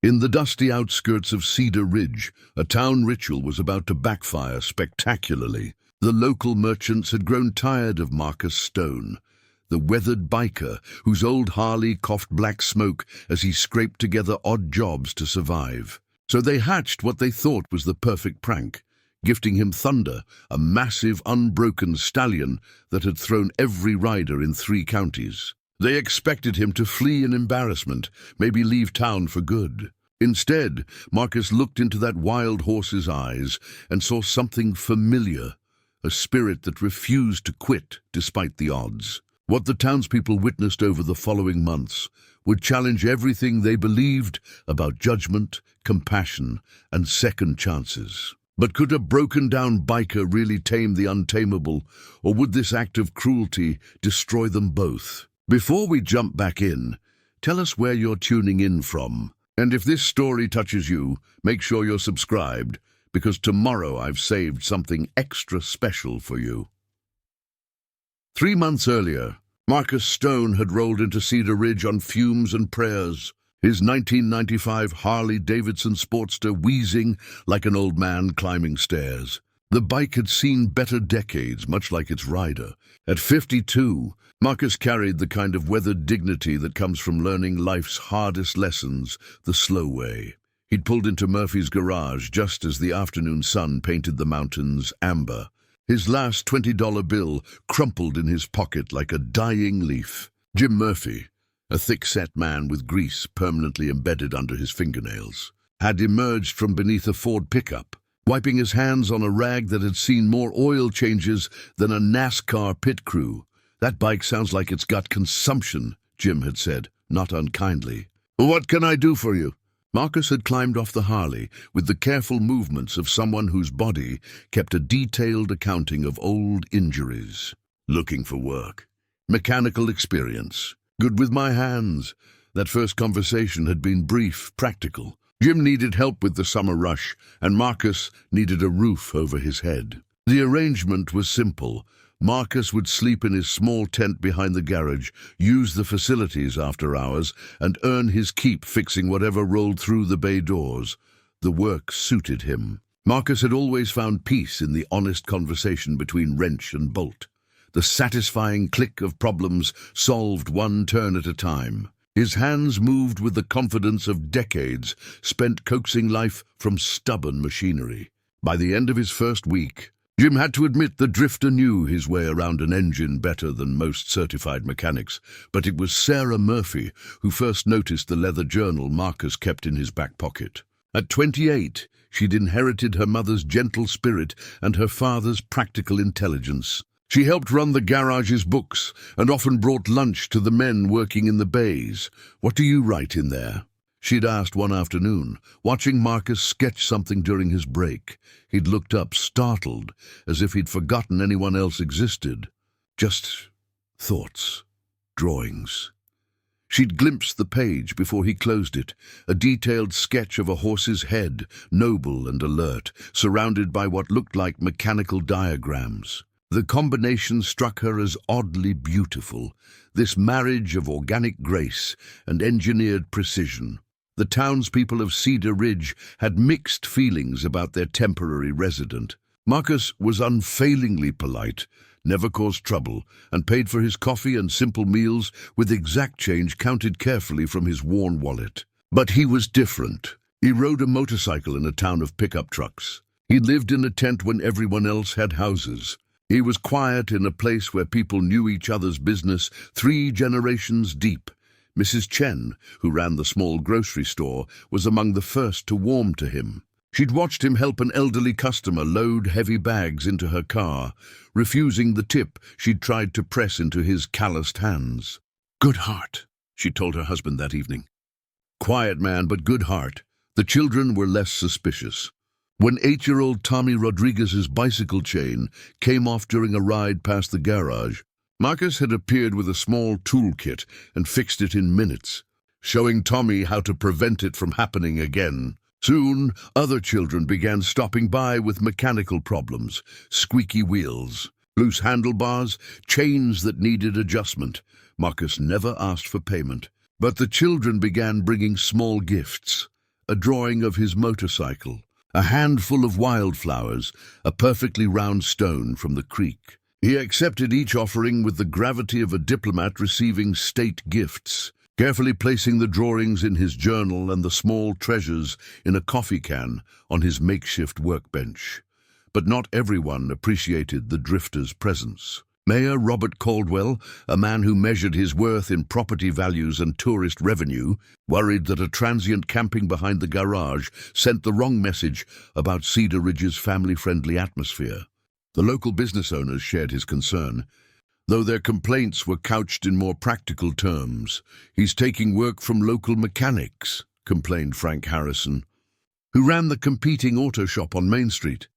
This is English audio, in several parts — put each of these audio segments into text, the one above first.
In the dusty outskirts of Cedar Ridge, a town ritual was about to backfire spectacularly. The local merchants had grown tired of Marcus Stone, the weathered biker whose old Harley coughed black smoke as he scraped together odd jobs to survive. So they hatched what they thought was the perfect prank, gifting him Thunder, a massive, unbroken stallion that had thrown every rider in 3 counties. They expected him to flee in embarrassment, maybe leave town for good. Instead, Marcus looked into that wild horse's eyes and saw something familiar, a spirit that refused to quit despite the odds. What the townspeople witnessed over the following months would challenge everything they believed about judgment, compassion, and second chances. But could a broken-down biker really tame the untamable, or would this act of cruelty destroy them both? Before we jump back in, tell us where you're tuning in from. And if this story touches you, make sure you're subscribed, because tomorrow I've saved something extra special for you. 3 months earlier, Marcus Stone had rolled into Cedar Ridge on fumes and prayers, his 1995 Harley-Davidson Sportster wheezing like an old man climbing stairs. The bike had seen better decades, much like its rider. At 52, Marcus carried the kind of weathered dignity that comes from learning life's hardest lessons the slow way. He'd pulled into Murphy's garage just as the afternoon sun painted the mountains amber. His last $20 bill crumpled in his pocket like a dying leaf. Jim Murphy, a thick-set man with grease permanently embedded under his fingernails, had emerged from beneath a Ford pickup, wiping his hands on a rag that had seen more oil changes than a NASCAR pit crew. "That bike sounds like it's got consumption," Jim had said, not unkindly. "What can I do for you?" Marcus had climbed off the Harley with the careful movements of someone whose body kept a detailed accounting of old injuries. "Looking for work. Mechanical experience. Good with my hands." That first conversation had been brief, practical. Jim needed help with the summer rush, and Marcus needed a roof over his head. The arrangement was simple. Marcus would sleep in his small tent behind the garage, use the facilities after hours, and earn his keep fixing whatever rolled through the bay doors. The work suited him. Marcus had always found peace in the honest conversation between wrench and bolt, the satisfying click of problems solved one turn at a time. His hands moved with the confidence of decades spent coaxing life from stubborn machinery. By the end of his first week, Jim had to admit the drifter knew his way around an engine better than most certified mechanics, but it was Sarah Murphy who first noticed the leather journal Marcus kept in his back pocket. At 28, she'd inherited her mother's gentle spirit and her father's practical intelligence. She helped run the garage's books and often brought lunch to the men working in the bays. "What do you write in there?" she'd asked one afternoon, watching Marcus sketch something during his break. He'd looked up, startled, as if he'd forgotten anyone else existed. "Just thoughts, drawings." She'd glimpsed the page before he closed it, a detailed sketch of a horse's head, noble and alert, surrounded by what looked like mechanical diagrams. The combination struck her as oddly beautiful, this marriage of organic grace and engineered precision. The townspeople of Cedar Ridge had mixed feelings about their temporary resident. Marcus was unfailingly polite, never caused trouble, and paid for his coffee and simple meals with exact change counted carefully from his worn wallet. But he was different. He rode a motorcycle in a town of pickup trucks. He lived in a tent when everyone else had houses. He was quiet in a place where people knew each other's business 3 generations deep. Mrs. Chen, who ran the small grocery store, was among the first to warm to him. She'd watched him help an elderly customer load heavy bags into her car, refusing the tip she'd tried to press into his calloused hands. "Good heart," she told her husband that evening. Quiet man, but good heart. The children were less suspicious. When 8-year-old Tommy Rodriguez's bicycle chain came off during a ride past the garage, Marcus had appeared with a small toolkit and fixed it in minutes, showing Tommy how to prevent it from happening again. Soon, other children began stopping by with mechanical problems, squeaky wheels, loose handlebars, chains that needed adjustment. Marcus never asked for payment, but the children began bringing small gifts. a drawing of his motorcycle, a handful of wildflowers, a perfectly round stone from the creek. He accepted each offering with the gravity of a diplomat receiving state gifts, carefully placing the drawings in his journal and the small treasures in a coffee can on his makeshift workbench. But not everyone appreciated the drifter's presence. Mayor Robert Caldwell, a man who measured his worth in property values and tourist revenue, worried that a transient camping behind the garage sent the wrong message about Cedar Ridge's family-friendly atmosphere. The local business owners shared his concern, though their complaints were couched in more practical terms. "He's taking work from local mechanics," complained Frank Harrison, who ran the competing auto shop on Main Street.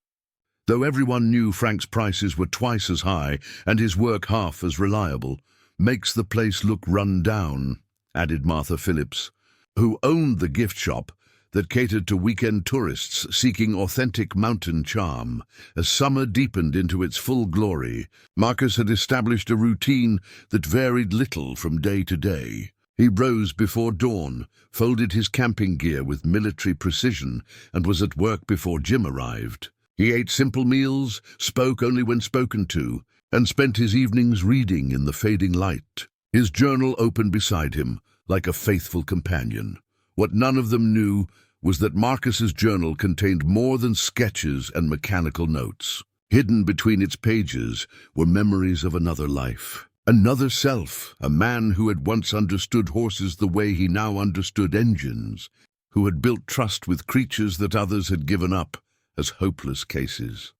Though everyone knew Frank's prices were twice as high and his work half as reliable, "Makes the place look run down," added Martha Phillips, who owned the gift shop that catered to weekend tourists seeking authentic mountain charm. As summer deepened into its full glory, Marcus had established a routine that varied little from day to day. He rose before dawn, folded his camping gear with military precision, and was at work before Jim arrived. He ate simple meals, spoke only when spoken to, and spent his evenings reading in the fading light. His journal open beside him, like a faithful companion. What none of them knew was that Marcus's journal contained more than sketches and mechanical notes. Hidden between its pages were memories of another life, another self, a man who had once understood horses the way he now understood engines, who had built trust with creatures that others had given up as hopeless cases.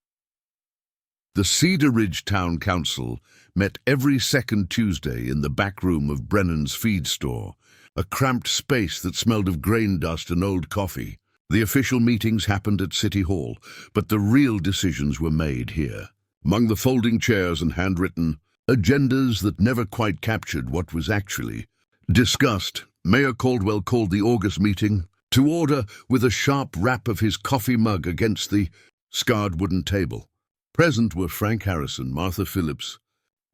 The Cedar Ridge Town Council met every second Tuesday in the back room of Brennan's feed store, a cramped space that smelled of grain dust and old coffee. The official meetings happened at City Hall, but the real decisions were made here. Among the folding chairs and handwritten agendas that never quite captured what was actually discussed, Mayor Caldwell called the August meeting to order with a sharp rap of his coffee mug against the scarred wooden table. Present were Frank Harrison, Martha Phillips,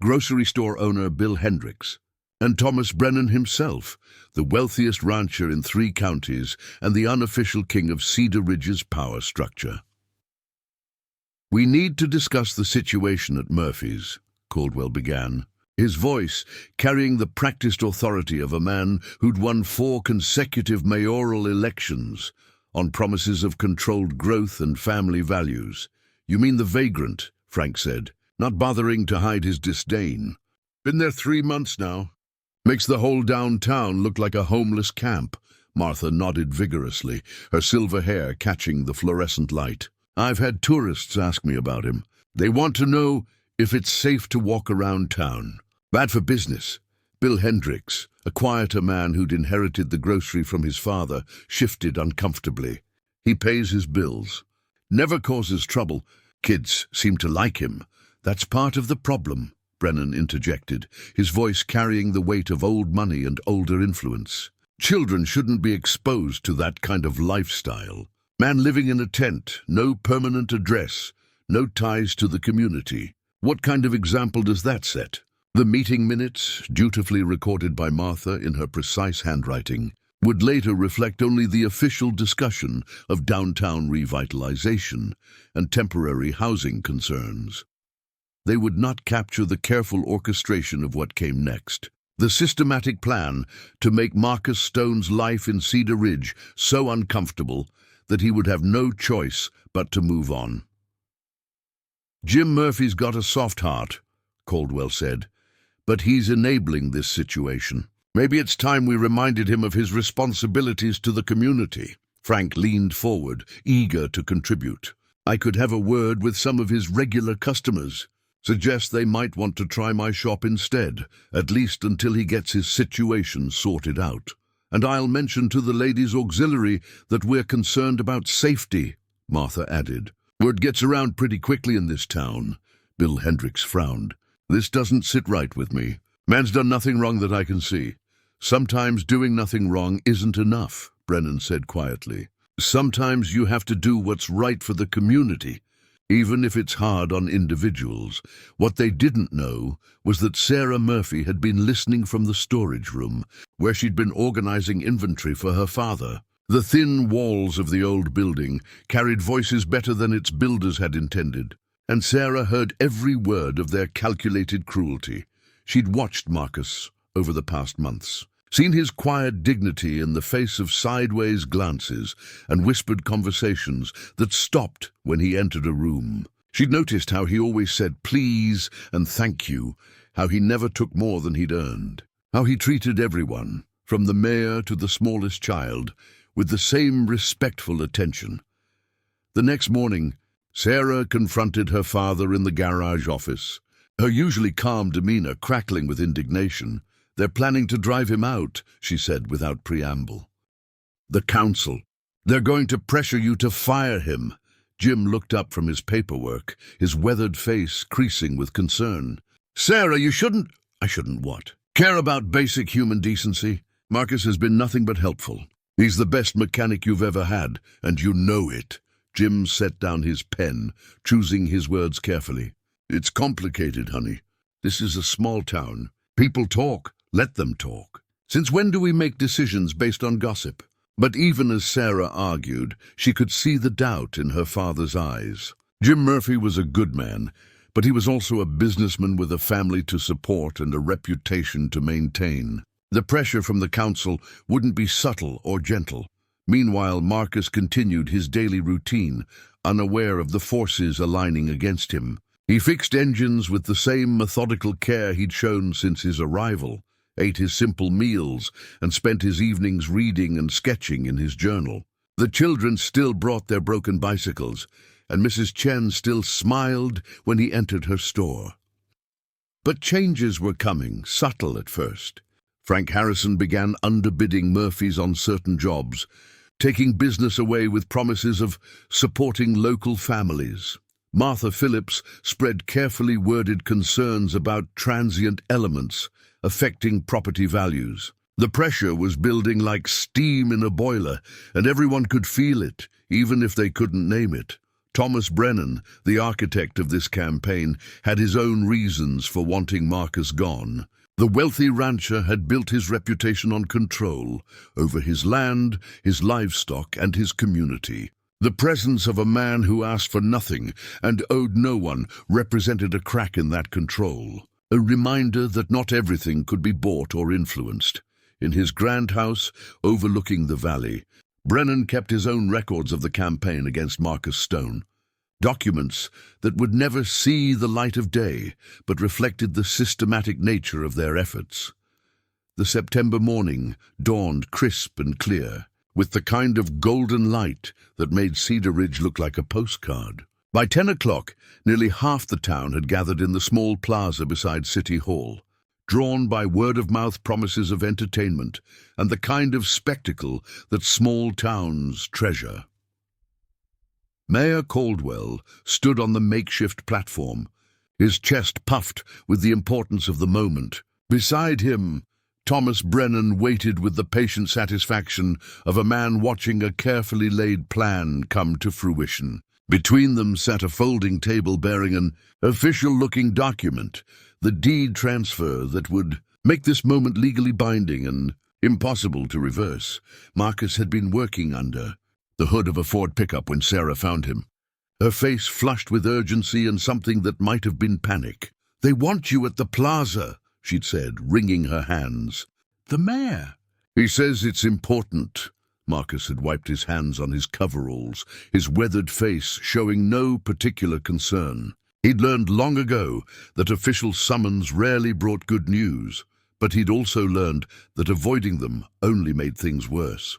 grocery store owner Bill Hendricks, and Thomas Brennan himself, the wealthiest rancher in 3 counties and the unofficial king of Cedar Ridge's power structure. "We need to discuss the situation at Murphy's," Caldwell began, his voice carrying the practiced authority of a man who'd won 4 consecutive mayoral elections on promises of controlled growth and family values. "You mean the vagrant," Frank said, not bothering to hide his disdain. "Been there 3 months now. Makes the whole downtown look like a homeless camp." Martha nodded vigorously, her silver hair catching the fluorescent light. "I've had tourists ask me about him. They want to know if it's safe to walk around town. Bad for business." Bill Hendricks, a quieter man who'd inherited the grocery from his father, shifted uncomfortably. "He pays his bills. Never causes trouble. Kids seem to like him. That's part of the problem," Brennan interjected, his voice carrying the weight of old money and older influence. "Children shouldn't be exposed to that kind of lifestyle. Man living in a tent, no permanent address, no ties to the community. What kind of example does that set?" The meeting minutes, dutifully recorded by Martha in her precise handwriting, would later reflect only the official discussion of downtown revitalization and temporary housing concerns. They would not capture the careful orchestration of what came next, the systematic plan to make Marcus Stone's life in Cedar Ridge so uncomfortable that he would have no choice but to move on. "Jim Murphy's got a soft heart," Caldwell said, "but he's enabling this situation. Maybe it's time we reminded him of his responsibilities to the community." Frank leaned forward, eager to contribute. "I could have a word with some of his regular customers. Suggest they might want to try my shop instead, at least until he gets his situation sorted out. And I'll mention to the ladies' auxiliary that we're concerned about safety," Martha added. "Word gets around pretty quickly in this town." Bill Hendricks frowned. "This doesn't sit right with me. Man's done nothing wrong that I can see." "Sometimes doing nothing wrong isn't enough," Brennan said quietly. "Sometimes you have to do what's right for the community, even if it's hard on individuals." What they didn't know was that Sarah Murphy had been listening from the storage room, where she'd been organizing inventory for her father. The thin walls of the old building carried voices better than its builders had intended, and Sarah heard every word of their calculated cruelty. She'd watched Marcus over the past months, seen his quiet dignity in the face of sideways glances and whispered conversations that stopped when he entered a room. She'd noticed how he always said please and thank you, how he never took more than he'd earned, how he treated everyone, from the mayor to the smallest child, with the same respectful attention. The next morning, Sarah confronted her father in the garage office, her usually calm demeanor crackling with indignation. "They're planning to drive him out," she said without preamble. "The council. They're going to pressure you to fire him." Jim looked up from his paperwork, his weathered face creasing with concern. "Sarah, you shouldn't—" "I shouldn't what? Care about basic human decency? Marcus has been nothing but helpful. He's the best mechanic you've ever had, and you know it." Jim set down his pen, choosing his words carefully. "It's complicated, honey. This is a small town. People talk. Let them talk. Since when do we make decisions based on gossip?" But even as Sarah argued, she could see the doubt in her father's eyes. Jim Murphy was a good man, but he was also a businessman with a family to support and a reputation to maintain. The pressure from the council wouldn't be subtle or gentle. Meanwhile, Marcus continued his daily routine, unaware of the forces aligning against him. He fixed engines with the same methodical care he'd shown since his arrival, ate his simple meals, and spent his evenings reading and sketching in his journal. The children still brought their broken bicycles, and Mrs. Chen still smiled when he entered her store. But changes were coming, subtle at first. Frank Harrison began underbidding Murphy's on certain jobs, taking business away with promises of supporting local families. Martha Phillips spread carefully worded concerns about transient elements affecting property values. The pressure was building like steam in a boiler, and everyone could feel it, even if they couldn't name it. Thomas Brennan, the architect of this campaign, had his own reasons for wanting Marcus gone. The wealthy rancher had built his reputation on control over his land, his livestock, and his community. The presence of a man who asked for nothing and owed no one represented a crack in that control, a reminder that not everything could be bought or influenced. In his grand house overlooking the valley, Brennan kept his own records of the campaign against Marcus Stone, documents that would never see the light of day, but reflected the systematic nature of their efforts. The September morning dawned crisp and clear, with the kind of golden light that made Cedar Ridge look like a postcard. By 10 o'clock, nearly half the town had gathered in the small plaza beside City Hall, drawn by word-of-mouth promises of entertainment and the kind of spectacle that small towns treasure. Mayor Caldwell stood on the makeshift platform, his chest puffed with the importance of the moment. Beside him, Thomas Brennan waited with the patient satisfaction of a man watching a carefully laid plan come to fruition. Between them sat a folding table bearing an official-looking document, the deed transfer that would make this moment legally binding and impossible to reverse. Marcus had been working under the hood of a Ford pickup when Sarah found him, her face flushed with urgency and something that might have been panic. "They want you at the plaza," she'd said, wringing her hands. "The mayor." "He says it's important." Marcus had wiped his hands on his coveralls, his weathered face showing no particular concern. He'd learned long ago that official summons rarely brought good news, but he'd also learned that avoiding them only made things worse.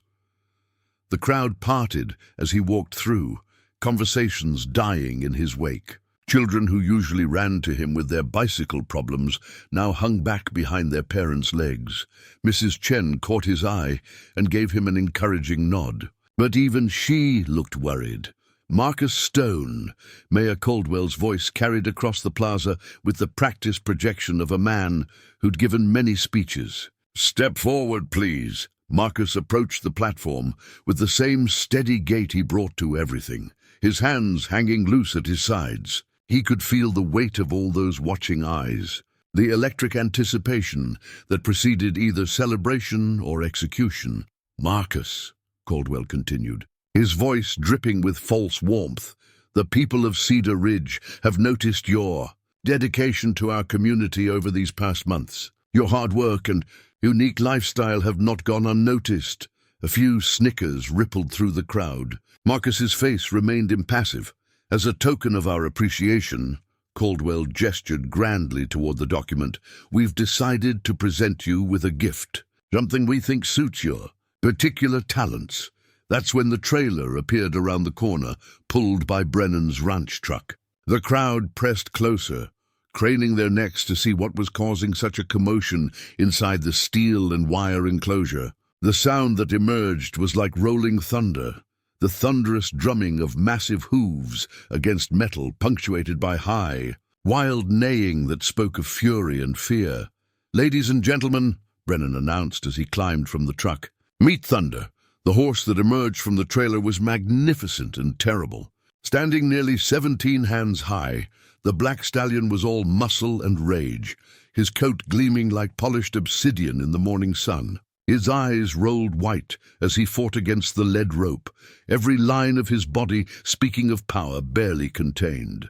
The crowd parted as he walked through, conversations dying in his wake. Children who usually ran to him with their bicycle problems now hung back behind their parents' legs. Mrs. Chen caught his eye and gave him an encouraging nod. But even she looked worried. "Marcus Stone," Mayor Caldwell's voice carried across the plaza with the practiced projection of a man who'd given many speeches. "Step forward, please." Marcus approached the platform with the same steady gait he brought to everything, his hands hanging loose at his sides. He could feel the weight of all those watching eyes, the electric anticipation that preceded either celebration or execution. "Marcus," Caldwell continued, his voice dripping with false warmth. The people of Cedar Ridge have noticed your dedication to our community over these past months. Your hard work and unique lifestyle have not gone unnoticed. A few snickers rippled through the crowd. Marcus's face remained impassive. As a token of our appreciation, Caldwell gestured grandly toward the document, we've decided to present you with a gift, something we think suits your particular talents. That's when the trailer appeared around the corner, pulled by Brennan's ranch truck. The crowd pressed closer, craning their necks to see what was causing such a commotion inside the steel and wire enclosure. The sound that emerged was like rolling thunder, the thunderous drumming of massive hooves against metal, punctuated by high, wild neighing that spoke of fury and fear. Ladies and gentlemen, Brennan announced as he climbed from the truck, meet Thunder. The horse that emerged from the trailer was magnificent and terrible. Standing nearly 17 hands high, the black stallion was all muscle and rage, his coat gleaming like polished obsidian in the morning sun. His eyes rolled white as he fought against the lead rope, every line of his body speaking of power barely contained.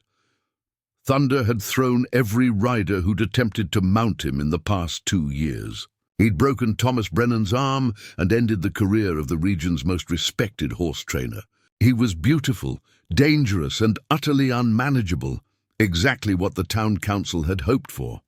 Thunder had thrown every rider who'd attempted to mount him in the past 2 years. He'd broken Thomas Brennan's arm and ended the career of the region's most respected horse trainer. He was beautiful, dangerous, and utterly unmanageable, exactly what the town council had hoped for.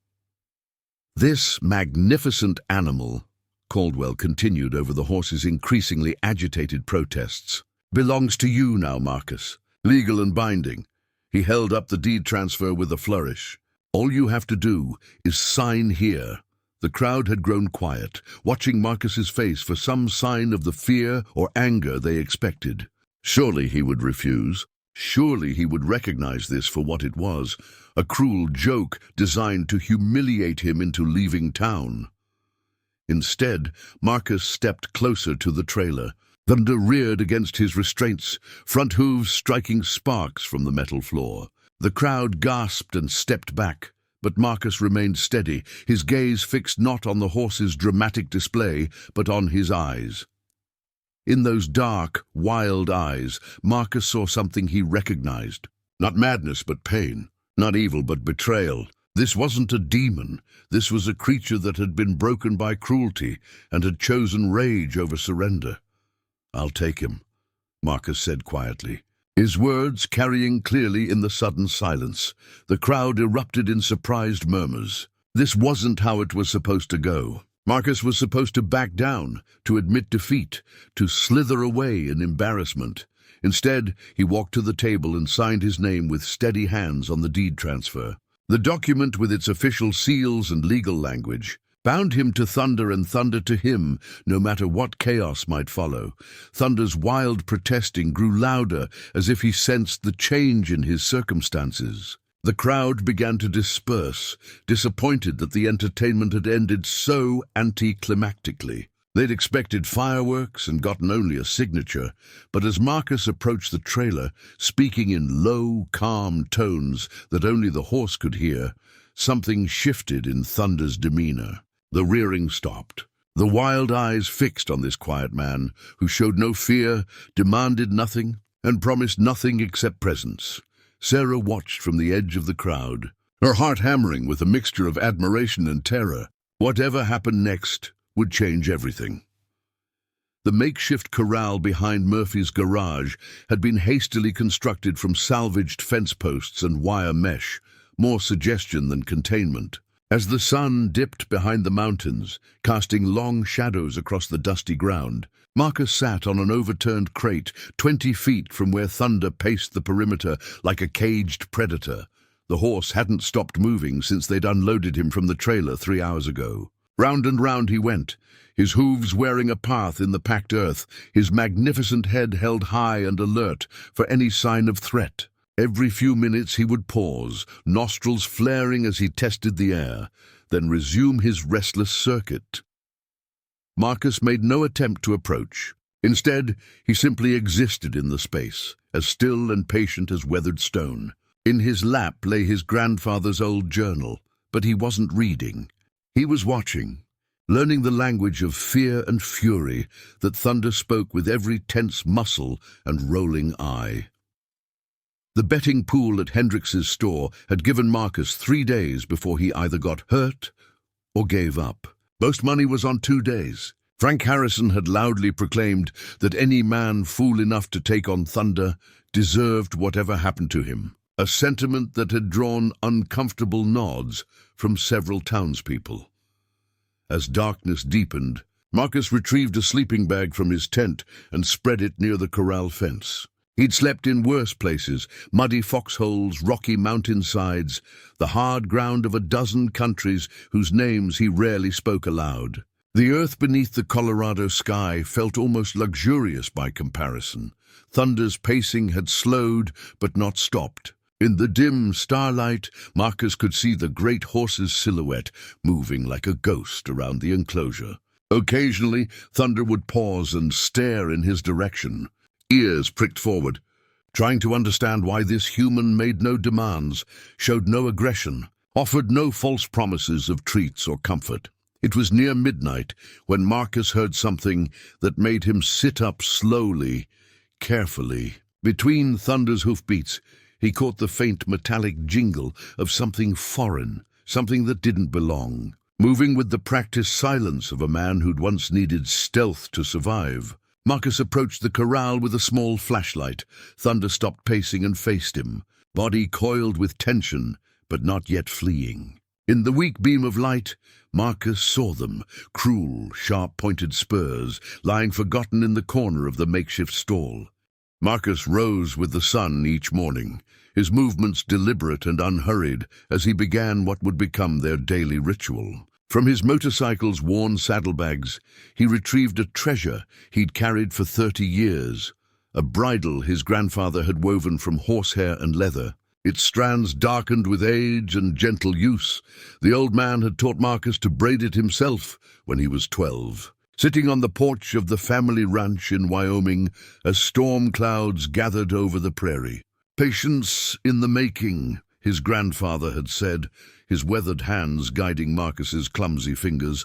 This magnificent animal, Caldwell continued over the horse's increasingly agitated protests, belongs to you now, Marcus, legal and binding. He held up the deed transfer with a flourish. All you have to do is sign here. The crowd had grown quiet, watching Marcus's face for some sign of the fear or anger they expected. Surely he would refuse. Surely he would recognize this for what it was, a cruel joke designed to humiliate him into leaving town. Instead, Marcus stepped closer to the trailer. Thunder reared against his restraints, front hooves striking sparks from the metal floor. The crowd gasped and stepped back, but Marcus remained steady, his gaze fixed not on the horse's dramatic display, but on his eyes. In those dark, wild eyes, Marcus saw something he recognized. Not madness, but pain. Not evil, but betrayal. This wasn't a demon. This was a creature that had been broken by cruelty and had chosen rage over surrender. I'll take him, Marcus said quietly, his words carrying clearly in the sudden silence. The crowd erupted in surprised murmurs. This wasn't how it was supposed to go. Marcus was supposed to back down, to admit defeat, to slither away in embarrassment. Instead, he walked to the table and signed his name with steady hands on the deed transfer. The document, with its official seals and legal language, bound him to Thunder and Thunder to him, no matter what chaos might follow. Thunder's wild protesting grew louder, as if he sensed the change in his circumstances. The crowd began to disperse, disappointed that the entertainment had ended so anticlimactically. They'd expected fireworks and gotten only a signature, but as Marcus approached the trailer, speaking in low, calm tones that only the horse could hear, something shifted in Thunder's demeanor. The rearing stopped, the wild eyes fixed on this quiet man who showed no fear, demanded nothing, and promised nothing except presence. Sarah watched from the edge of the crowd, her heart hammering with a mixture of admiration and terror. Whatever happened next would change everything. The makeshift corral behind Murphy's garage had been hastily constructed from salvaged fence posts and wire mesh, more suggestion than containment. As the sun dipped behind the mountains, casting long shadows across the dusty ground, Marcus sat on an overturned crate 20 feet from where Thunder paced the perimeter like a caged predator. The horse hadn't stopped moving since they'd unloaded him from the trailer 3 hours ago. Round and round he went, his hooves wearing a path in the packed earth, his magnificent head held high and alert for any sign of threat. Every few minutes he would pause, nostrils flaring as he tested the air, then resume his restless circuit. Marcus made no attempt to approach. Instead, he simply existed in the space, as still and patient as weathered stone. In his lap lay his grandfather's old journal, but he wasn't reading. He was watching, learning the language of fear and fury that Thunder spoke with every tense muscle and rolling eye. The betting pool at Hendrix's store had given Marcus 3 days before he either got hurt or gave up. Most money was on 2 days. Frank Harrison had loudly proclaimed that any man fool enough to take on Thunder deserved whatever happened to him, a sentiment that had drawn uncomfortable nods from several townspeople. As darkness deepened, Marcus retrieved a sleeping bag from his tent and spread it near the corral fence. He'd slept in worse places, muddy foxholes, rocky mountainsides, the hard ground of a dozen countries whose names he rarely spoke aloud. The earth beneath the Colorado sky felt almost luxurious by comparison. Thunder's pacing had slowed but not stopped. In the dim starlight, Marcus could see the great horse's silhouette moving like a ghost around the enclosure. Occasionally, Thunder would pause and stare in his direction, ears pricked forward, trying to understand why this human made no demands, showed no aggression, offered no false promises of treats or comfort. It was near midnight when Marcus heard something that made him sit up slowly, carefully. Between Thunder's hoofbeats, he caught the faint metallic jingle of something foreign, something that didn't belong, moving with the practiced silence of a man who'd once needed stealth to survive. Marcus approached the corral with a small flashlight. Thunder stopped pacing and faced him, body coiled with tension, but not yet fleeing. In the weak beam of light, Marcus saw them, cruel, sharp-pointed spurs, lying forgotten in the corner of the makeshift stall. Marcus rose with the sun each morning, his movements deliberate and unhurried as he began what would become their daily ritual. From his motorcycle's worn saddlebags, he retrieved a treasure he'd carried for 30 years, a bridle his grandfather had woven from horsehair and leather. Its strands darkened with age and gentle use. The old man had taught Marcus to braid it himself when he was 12. Sitting on the porch of the family ranch in Wyoming, as storm clouds gathered over the prairie. "Patience in the making," his grandfather had said, his weathered hands guiding Marcus's clumsy fingers,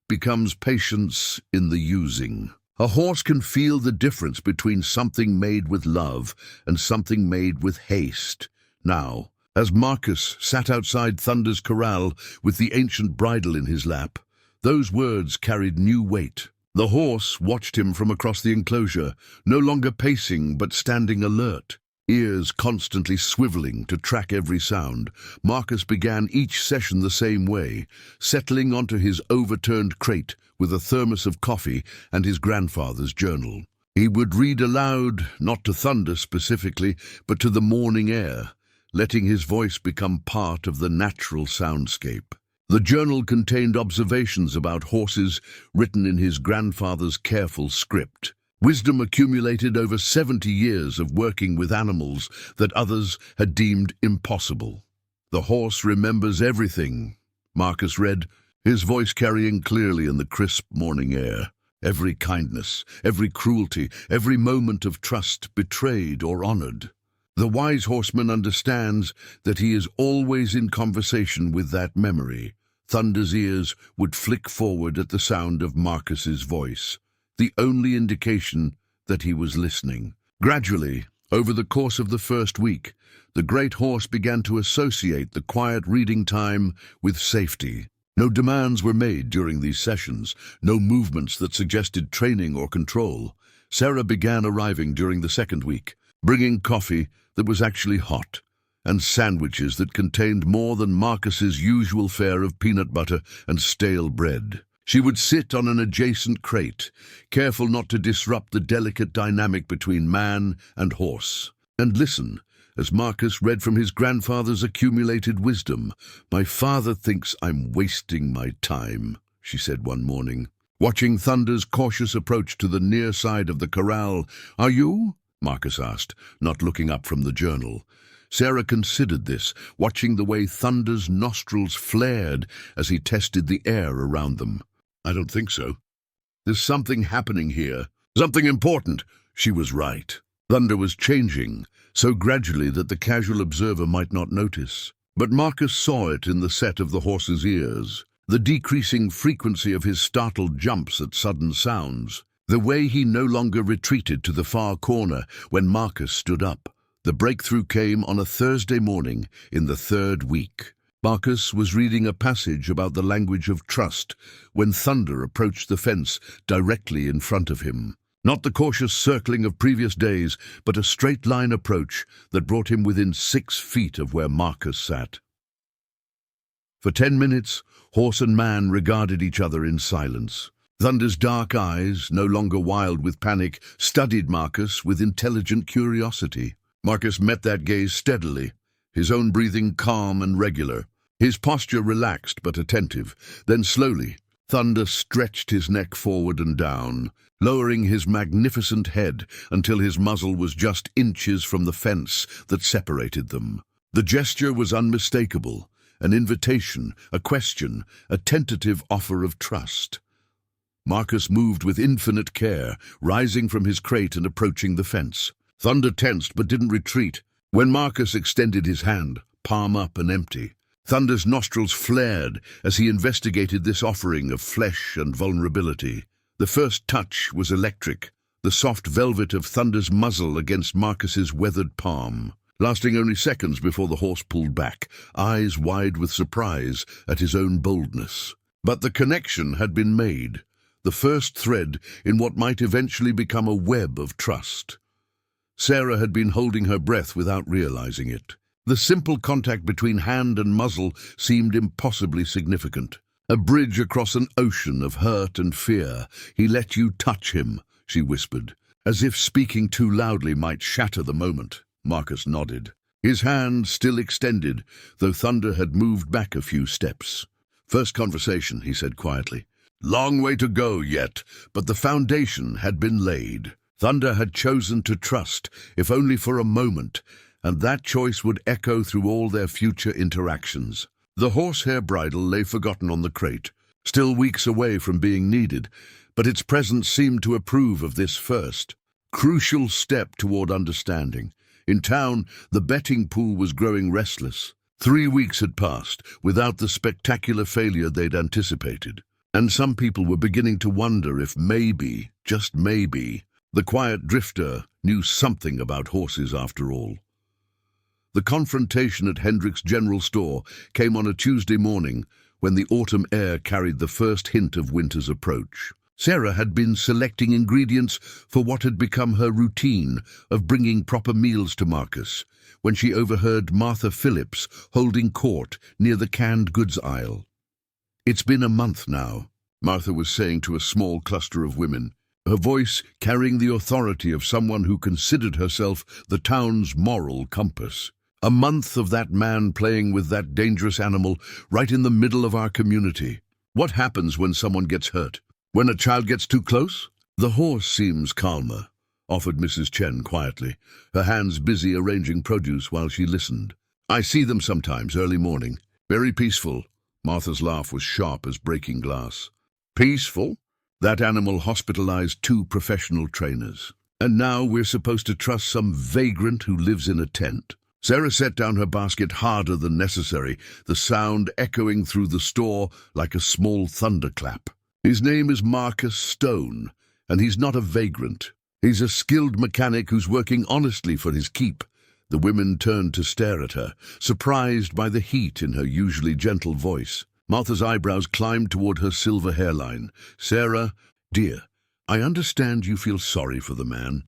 "becomes patience in the using." A horse can feel the difference between something made with love and something made with haste. Now, as Marcus sat outside Thunder's corral with the ancient bridle in his lap, those words carried new weight. The horse watched him from across the enclosure, no longer pacing but standing alert, ears constantly swiveling to track every sound. Marcus began each session the same way, settling onto his overturned crate with a thermos of coffee and his grandfather's journal. He would read aloud, not to Thunder specifically, but to the morning air, letting his voice become part of the natural soundscape. The journal contained observations about horses written in his grandfather's careful script, wisdom accumulated over 70 years of working with animals that others had deemed impossible. "The horse remembers everything," Marcus read, his voice carrying clearly in the crisp morning air. "Every kindness, every cruelty, every moment of trust betrayed or honored. The wise horseman understands that he is always in conversation with that memory." Thunder's ears would flick forward at the sound of Marcus's voice, the only indication that he was listening. Gradually, over the course of the first week, the great horse began to associate the quiet reading time with safety. No demands were made during these sessions, no movements that suggested training or control. Sarah began arriving during the second week, bringing coffee that was actually hot, and sandwiches that contained more than Marcus's usual fare of peanut butter and stale bread. She would sit on an adjacent crate, careful not to disrupt the delicate dynamic between man and horse, and listen as Marcus read from his grandfather's accumulated wisdom. "My father thinks I'm wasting my time," she said one morning, watching Thunder's cautious approach to the near side of the corral. "Are you?" Marcus asked, not looking up from the journal. Sarah considered this, watching the way Thunder's nostrils flared as he tested the air around them. "I don't think so. There's something happening here. Something important." She was right. Thunder was changing, so gradually that the casual observer might not notice. But Marcus saw it in the set of the horse's ears. The decreasing frequency of his startled jumps at sudden sounds. The way he no longer retreated to the far corner when Marcus stood up. The breakthrough came on a Thursday morning in the 3rd week. Marcus was reading a passage about the language of trust when thunder approached the fence directly in front of him. Not the cautious circling of previous days, but a straight-line approach that brought him within 6 feet of where Marcus sat. For 10 minutes, horse and man regarded each other in silence. Thunder's dark eyes, no longer wild with panic, studied Marcus with intelligent curiosity. Marcus met that gaze steadily, his own breathing calm and regular, his posture relaxed but attentive. Then slowly, Thunder stretched his neck forward and down, lowering his magnificent head until his muzzle was just inches from the fence that separated them. The gesture was unmistakable, an invitation, a question, a tentative offer of trust. Marcus moved with infinite care, rising from his crate and approaching the fence. Thunder tensed but didn't retreat. When Marcus extended his hand, palm up and empty, Thunder's nostrils flared as he investigated this offering of flesh and vulnerability. The first touch was electric, the soft velvet of Thunder's muzzle against Marcus's weathered palm, lasting only seconds before the horse pulled back, eyes wide with surprise at his own boldness. But the connection had been made, the first thread in what might eventually become a web of trust. Sarah had been holding her breath without realizing it. The simple contact between hand and muzzle seemed impossibly significant. A bridge across an ocean of hurt and fear. "He let you touch him," she whispered, as if speaking too loudly might shatter the moment. Marcus nodded, his hand still extended, though Thunder had moved back a few steps. "First conversation," he said quietly. "Long way to go yet, but the foundation had been laid." Thunder had chosen to trust, if only for a moment, and that choice would echo through all their future interactions. The horsehair bridle lay forgotten on the crate, still weeks away from being needed, but its presence seemed to approve of this first, crucial step toward understanding. In town, the betting pool was growing restless. 3 weeks had passed without the spectacular failure they'd anticipated, and some people were beginning to wonder if maybe, just maybe, the quiet drifter knew something about horses after all. The confrontation at Hendrick's General Store came on a Tuesday morning when the autumn air carried the first hint of winter's approach. Sarah had been selecting ingredients for what had become her routine of bringing proper meals to Marcus when she overheard Martha Phillips holding court near the canned goods aisle. "It's been a month now," Martha was saying to a small cluster of women, her voice carrying the authority of someone who considered herself the town's moral compass. "A month of that man playing with that dangerous animal right in the middle of our community. What happens when someone gets hurt? When a child gets too close?" "The horse seems calmer," offered Mrs. Chen quietly, her hands busy arranging produce while she listened. "I see them sometimes early morning. Very peaceful." Martha's laugh was sharp as breaking glass. "Peaceful? That animal hospitalized 2 professional trainers. And now we're supposed to trust some vagrant who lives in a tent." Sarah set down her basket harder than necessary, the sound echoing through the store like a small thunderclap. "His name is Marcus Stone, and he's not a vagrant. He's a skilled mechanic who's working honestly for his keep." The women turned to stare at her, surprised by the heat in her usually gentle voice. Martha's eyebrows climbed toward her silver hairline. "Sarah, dear, I understand you feel sorry for the man."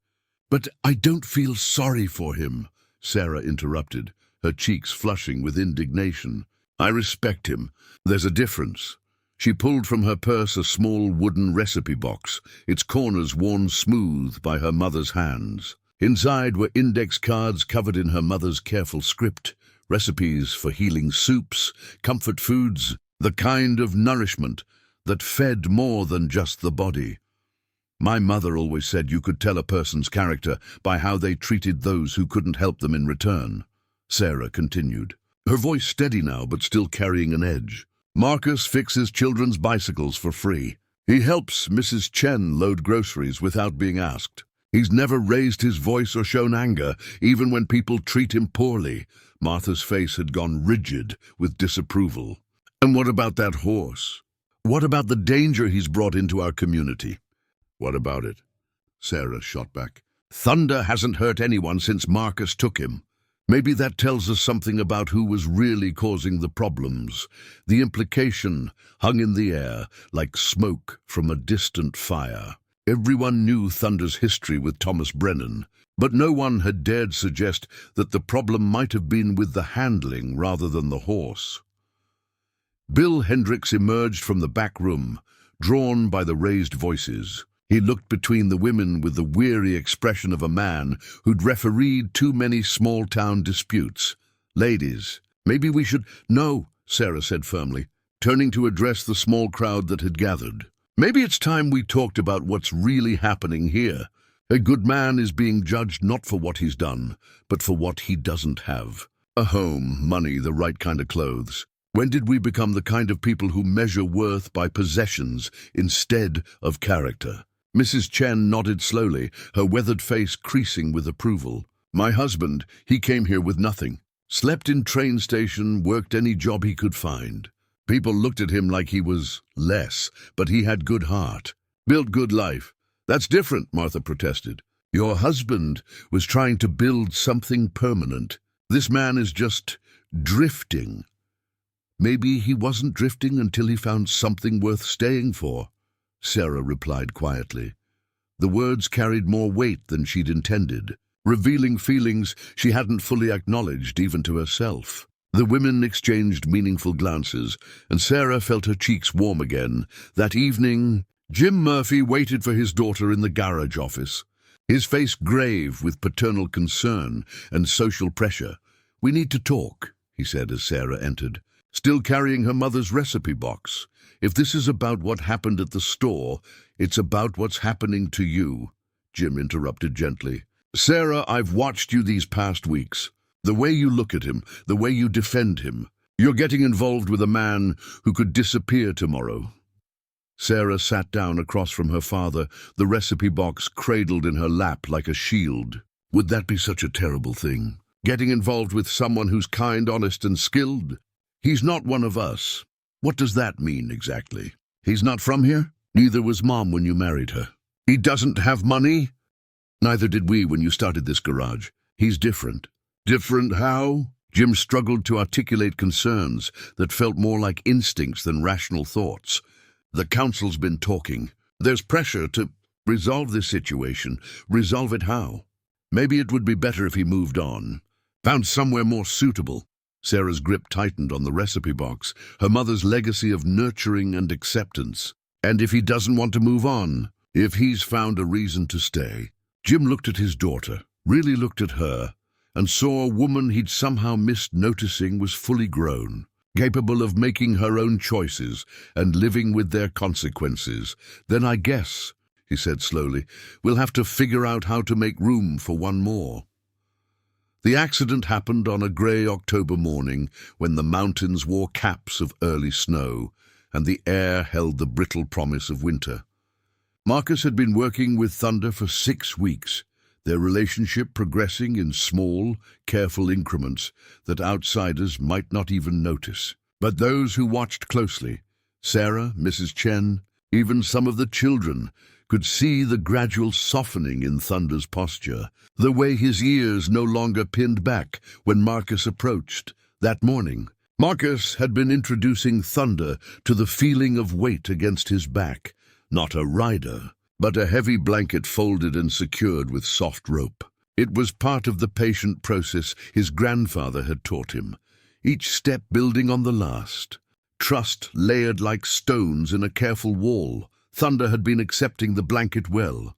"But I don't feel sorry for him," Sarah interrupted, her cheeks flushing with indignation. "I respect him. There's a difference." She pulled from her purse a small wooden recipe box, its corners worn smooth by her mother's hands. Inside were index cards covered in her mother's careful script, recipes for healing soups, comfort foods, the kind of nourishment that fed more than just the body. "My mother always said you could tell a person's character by how they treated those who couldn't help them in return," Sarah continued, her voice steady now but still carrying an edge. "Marcus fixes children's bicycles for free. He helps Mrs. Chen load groceries without being asked. He's never raised his voice or shown anger, even when people treat him poorly." Martha's face had gone rigid with disapproval. And what about that horse? What about the danger he's brought into our community? What about it? Sarah shot back. Thunder hasn't hurt anyone since Marcus took him. Maybe that tells us something about who was really causing the problems. The implication hung in the air like smoke from a distant fire. Everyone knew Thunder's history with Thomas Brennan, but no one had dared suggest that the problem might have been with the handling rather than the horse. Bill Hendricks emerged from the back room, drawn by the raised voices. He looked between the women with the weary expression of a man who'd refereed too many small-town disputes. "Ladies, maybe we should—" "No," Sarah said firmly, turning to address the small crowd that had gathered. "Maybe it's time we talked about what's really happening here. A good man is being judged not for what he's done, but for what he doesn't have. A home, money, the right kind of clothes. When did we become the kind of people who measure worth by possessions instead of character?" Mrs. Chen nodded slowly, her weathered face creasing with approval. "My husband, he came here with nothing. Slept in train station, worked any job he could find. People looked at him like he was less, but he had good heart. Built good life." "That's different," Martha protested. "Your husband was trying to build something permanent. This man is just drifting." "Maybe he wasn't drifting until he found something worth staying for," Sarah replied quietly. The words carried more weight than she'd intended, revealing feelings she hadn't fully acknowledged even to herself. The women exchanged meaningful glances, and Sarah felt her cheeks warm again. That evening, Jim Murphy waited for his daughter in the garage office, his face grave with paternal concern and social pressure. "We need to talk," he said as Sarah entered, still carrying her mother's recipe box. "If this is about what happened at the store, it's about what's happening to you," Jim interrupted gently. "Sarah, I've watched you these past weeks. The way you look at him, the way you defend him. You're getting involved with a man who could disappear tomorrow." Sarah sat down across from her father, the recipe box cradled in her lap like a shield. "Would that be such a terrible thing? Getting involved with someone who's kind, honest, and skilled? He's not one of us." "What does that mean exactly? He's not from here? Neither was Mom when you married her. He doesn't have money? Neither did we when you started this garage. He's different." "Different how?" Jim struggled to articulate concerns that felt more like instincts than rational thoughts. "The council's been talking. There's pressure to resolve this situation. Resolve it how? Maybe it would be better if he moved on. Found somewhere more suitable." Sarah's grip tightened on the recipe box, her mother's legacy of nurturing and acceptance. "And if he doesn't want to move on? If he's found a reason to stay?" Jim looked at his daughter, really looked at her, and saw a woman he'd somehow missed noticing was fully grown, capable of making her own choices and living with their consequences. "Then I guess," he said slowly, "we'll have to figure out how to make room for one more." The accident happened on a grey October morning when the mountains wore caps of early snow and the air held the brittle promise of winter. Marcus had been working with Thunder for 6 weeks, their relationship progressing in small, careful increments that outsiders might not even notice. But those who watched closely, Sarah, Mrs. Chen, even some of the children, could see the gradual softening in Thunder's posture, the way his ears no longer pinned back when Marcus approached. That morning, Marcus had been introducing Thunder to the feeling of weight against his back, not a rider, but a heavy blanket folded and secured with soft rope. It was part of the patient process his grandfather had taught him, each step building on the last. Trust layered like stones in a careful wall. Thunder had been accepting the blanket well,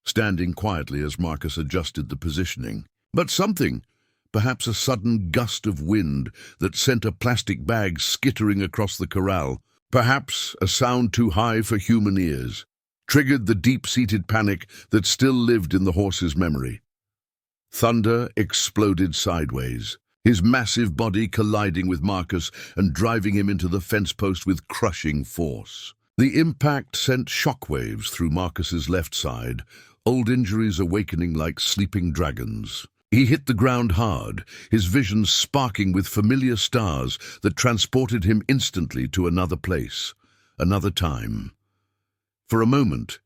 standing quietly as Marcus adjusted the positioning. But something, perhaps a sudden gust of wind that sent a plastic bag skittering across the corral, perhaps a sound too high for human ears, triggered the deep-seated panic that still lived in the horse's memory. Thunder exploded sideways, his massive body colliding with Marcus and driving him into the fence post with crushing force. The impact sent shockwaves through Marcus's left side, old injuries awakening like sleeping dragons. He hit the ground hard, his vision sparking with familiar stars that transported him instantly to another place, another time. For a moment,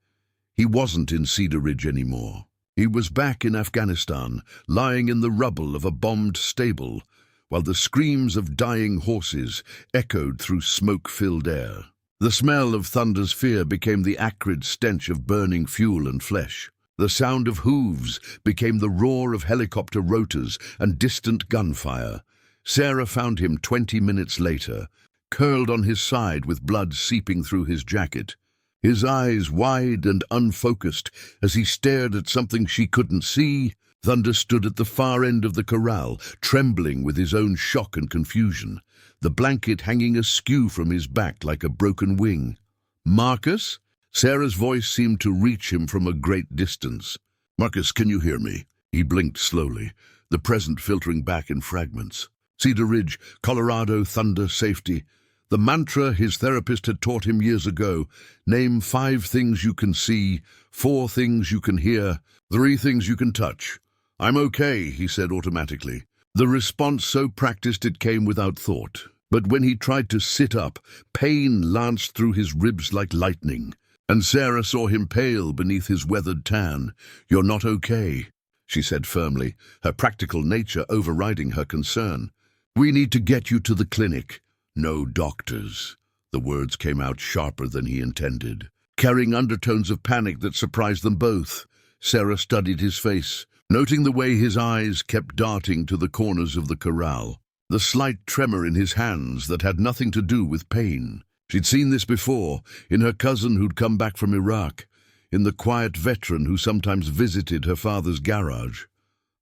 he wasn't in Cedar Ridge anymore. He was back in Afghanistan, lying in the rubble of a bombed stable, while the screams of dying horses echoed through smoke-filled air. The smell of Thunder's fear became the acrid stench of burning fuel and flesh. The sound of hooves became the roar of helicopter rotors and distant gunfire. Sarah found him 20 minutes later, curled on his side with blood seeping through his jacket, his eyes wide and unfocused as he stared at something she couldn't see. Thunder stood at the far end of the corral, trembling with his own shock and confusion, the blanket hanging askew from his back like a broken wing. "Marcus?" Sarah's voice seemed to reach him from a great distance. "Marcus, can you hear me?" He blinked slowly, the present filtering back in fragments. Cedar Ridge, Colorado, thunder, safety. The mantra his therapist had taught him years ago: name 5 things you can see, 4 things you can hear, 3 things you can touch. "I'm okay," he said automatically. The response so practiced it came without thought. But when he tried to sit up, pain lanced through his ribs like lightning, and Sarah saw him pale beneath his weathered tan. "You're not okay," she said firmly, her practical nature overriding her concern. "We need to get you to the clinic." "No doctors." The words came out sharper than he intended, carrying undertones of panic that surprised them both. Sarah studied his face, noting the way his eyes kept darting to the corners of the corral, the slight tremor in his hands that had nothing to do with pain. She'd seen this before, in her cousin who'd come back from Iraq, in the quiet veteran who sometimes visited her father's garage.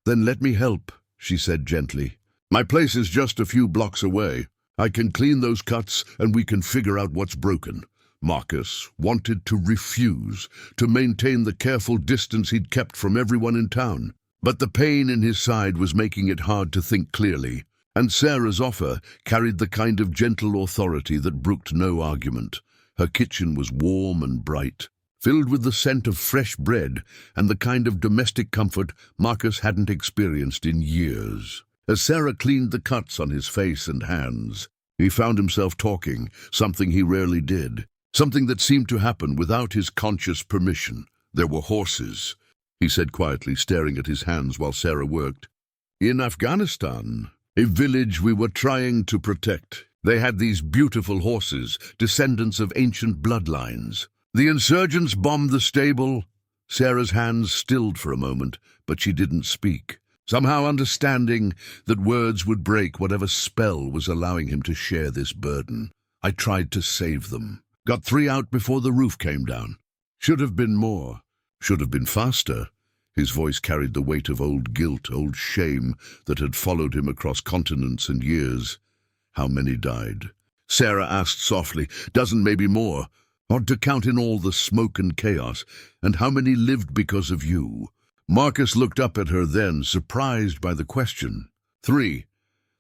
"Then let me help," she said gently. "My place is just a few blocks away. I can clean those cuts and we can figure out what's broken." Marcus wanted to refuse, to maintain the careful distance he'd kept from everyone in town. But the pain in his side was making it hard to think clearly, and Sarah's offer carried the kind of gentle authority that brooked no argument. Her kitchen was warm and bright, filled with the scent of fresh bread and the kind of domestic comfort Marcus hadn't experienced in years. As Sarah cleaned the cuts on his face and hands, he found himself talking, something he rarely did, something that seemed to happen without his conscious permission. "There were horses," he said quietly, staring at his hands while Sarah worked. "In Afghanistan, a village we were trying to protect. They had these beautiful horses, descendants of ancient bloodlines. The insurgents bombed the stable." Sarah's hands stilled for a moment, but she didn't speak, somehow understanding that words would break whatever spell was allowing him to share this burden. "I tried to save them. Got 3 out before the roof came down. Should have been more. Should have been faster." His voice carried the weight of old guilt, old shame that had followed him across continents and years. "How many died?" Sarah asked softly. "Dozen, maybe more. Odd to count in all the smoke and chaos. And how many lived because of you?" Marcus looked up at her then, surprised by the question. 3.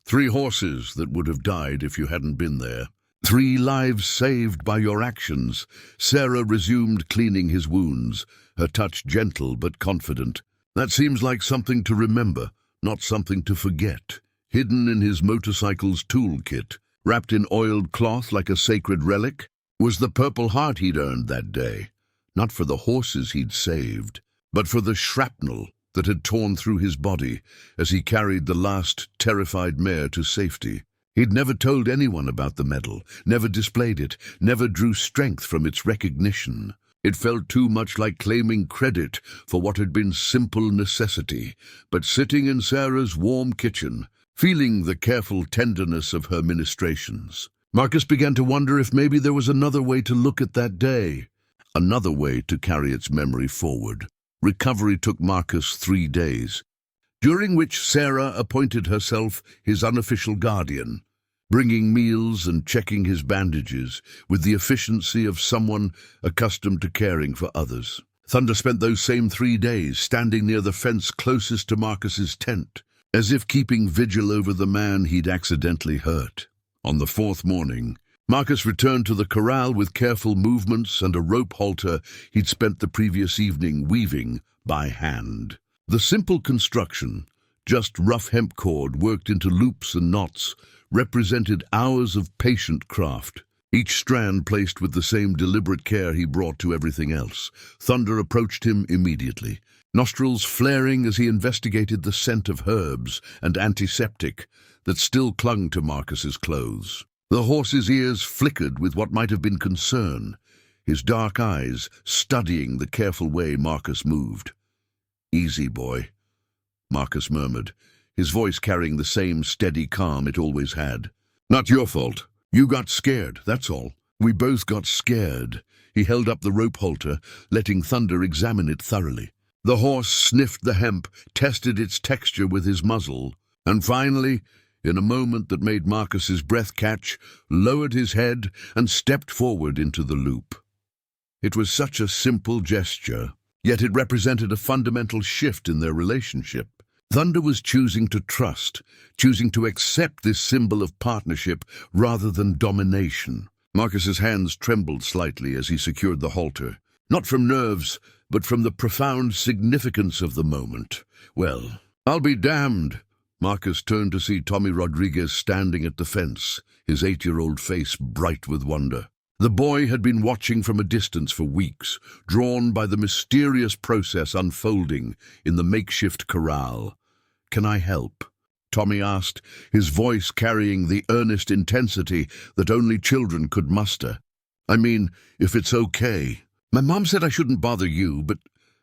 3 horses that would have died if you hadn't been there. 3 lives saved by your actions." Sarah resumed cleaning his wounds, her touch gentle but confident. "That seems like something to remember, not something to forget." Hidden in his motorcycle's toolkit, wrapped in oiled cloth like a sacred relic, was the Purple Heart he'd earned that day. Not for the horses he'd saved, but for the shrapnel that had torn through his body as he carried the last terrified mare to safety. He'd never told anyone about the medal, never displayed it, never drew strength from its recognition. It felt too much like claiming credit for what had been simple necessity. But sitting in Sarah's warm kitchen, feeling the careful tenderness of her ministrations, Marcus began to wonder if maybe there was another way to look at that day, another way to carry its memory forward. Recovery took Marcus 3 days, during which Sarah appointed herself his unofficial guardian, bringing meals and checking his bandages with the efficiency of someone accustomed to caring for others. Thunder spent those same 3 days standing near the fence closest to Marcus's tent, as if keeping vigil over the man he'd accidentally hurt. On the 4th morning, Marcus returned to the corral with careful movements and a rope halter he'd spent the previous evening weaving by hand. The simple construction, Just rough hemp cord worked into loops and knots represented hours of patient craft, each strand placed with the same deliberate care he brought to everything else. Thunder approached him immediately, nostrils flaring as he investigated the scent of herbs and antiseptic that still clung to Marcus's clothes. The horse's ears flickered with what might have been concern, his dark eyes studying the careful way Marcus moved. "Easy, boy," Marcus murmured, his voice carrying the same steady calm it always had. "Not your fault. You got scared, that's all." "We both got scared." He held up the rope halter, letting Thunder examine it thoroughly. The horse sniffed the hemp, tested its texture with his muzzle, and finally, in a moment that made Marcus's breath catch, lowered his head and stepped forward into the loop. It was such a simple gesture, yet it represented a fundamental shift in their relationship. Thunder was choosing to trust, choosing to accept this symbol of partnership rather than domination. Marcus's hands trembled slightly as he secured the halter, not from nerves, but from the profound significance of the moment. "Well, I'll be damned." Marcus turned to see Tommy Rodriguez standing at the fence, his 8-year-old face bright with wonder. The boy had been watching from a distance for weeks, drawn by the mysterious process unfolding in the makeshift corral. "Can I help?" Tommy asked, his voice carrying the earnest intensity that only children could muster. "I mean, if it's okay. My mom said I shouldn't bother you, but—"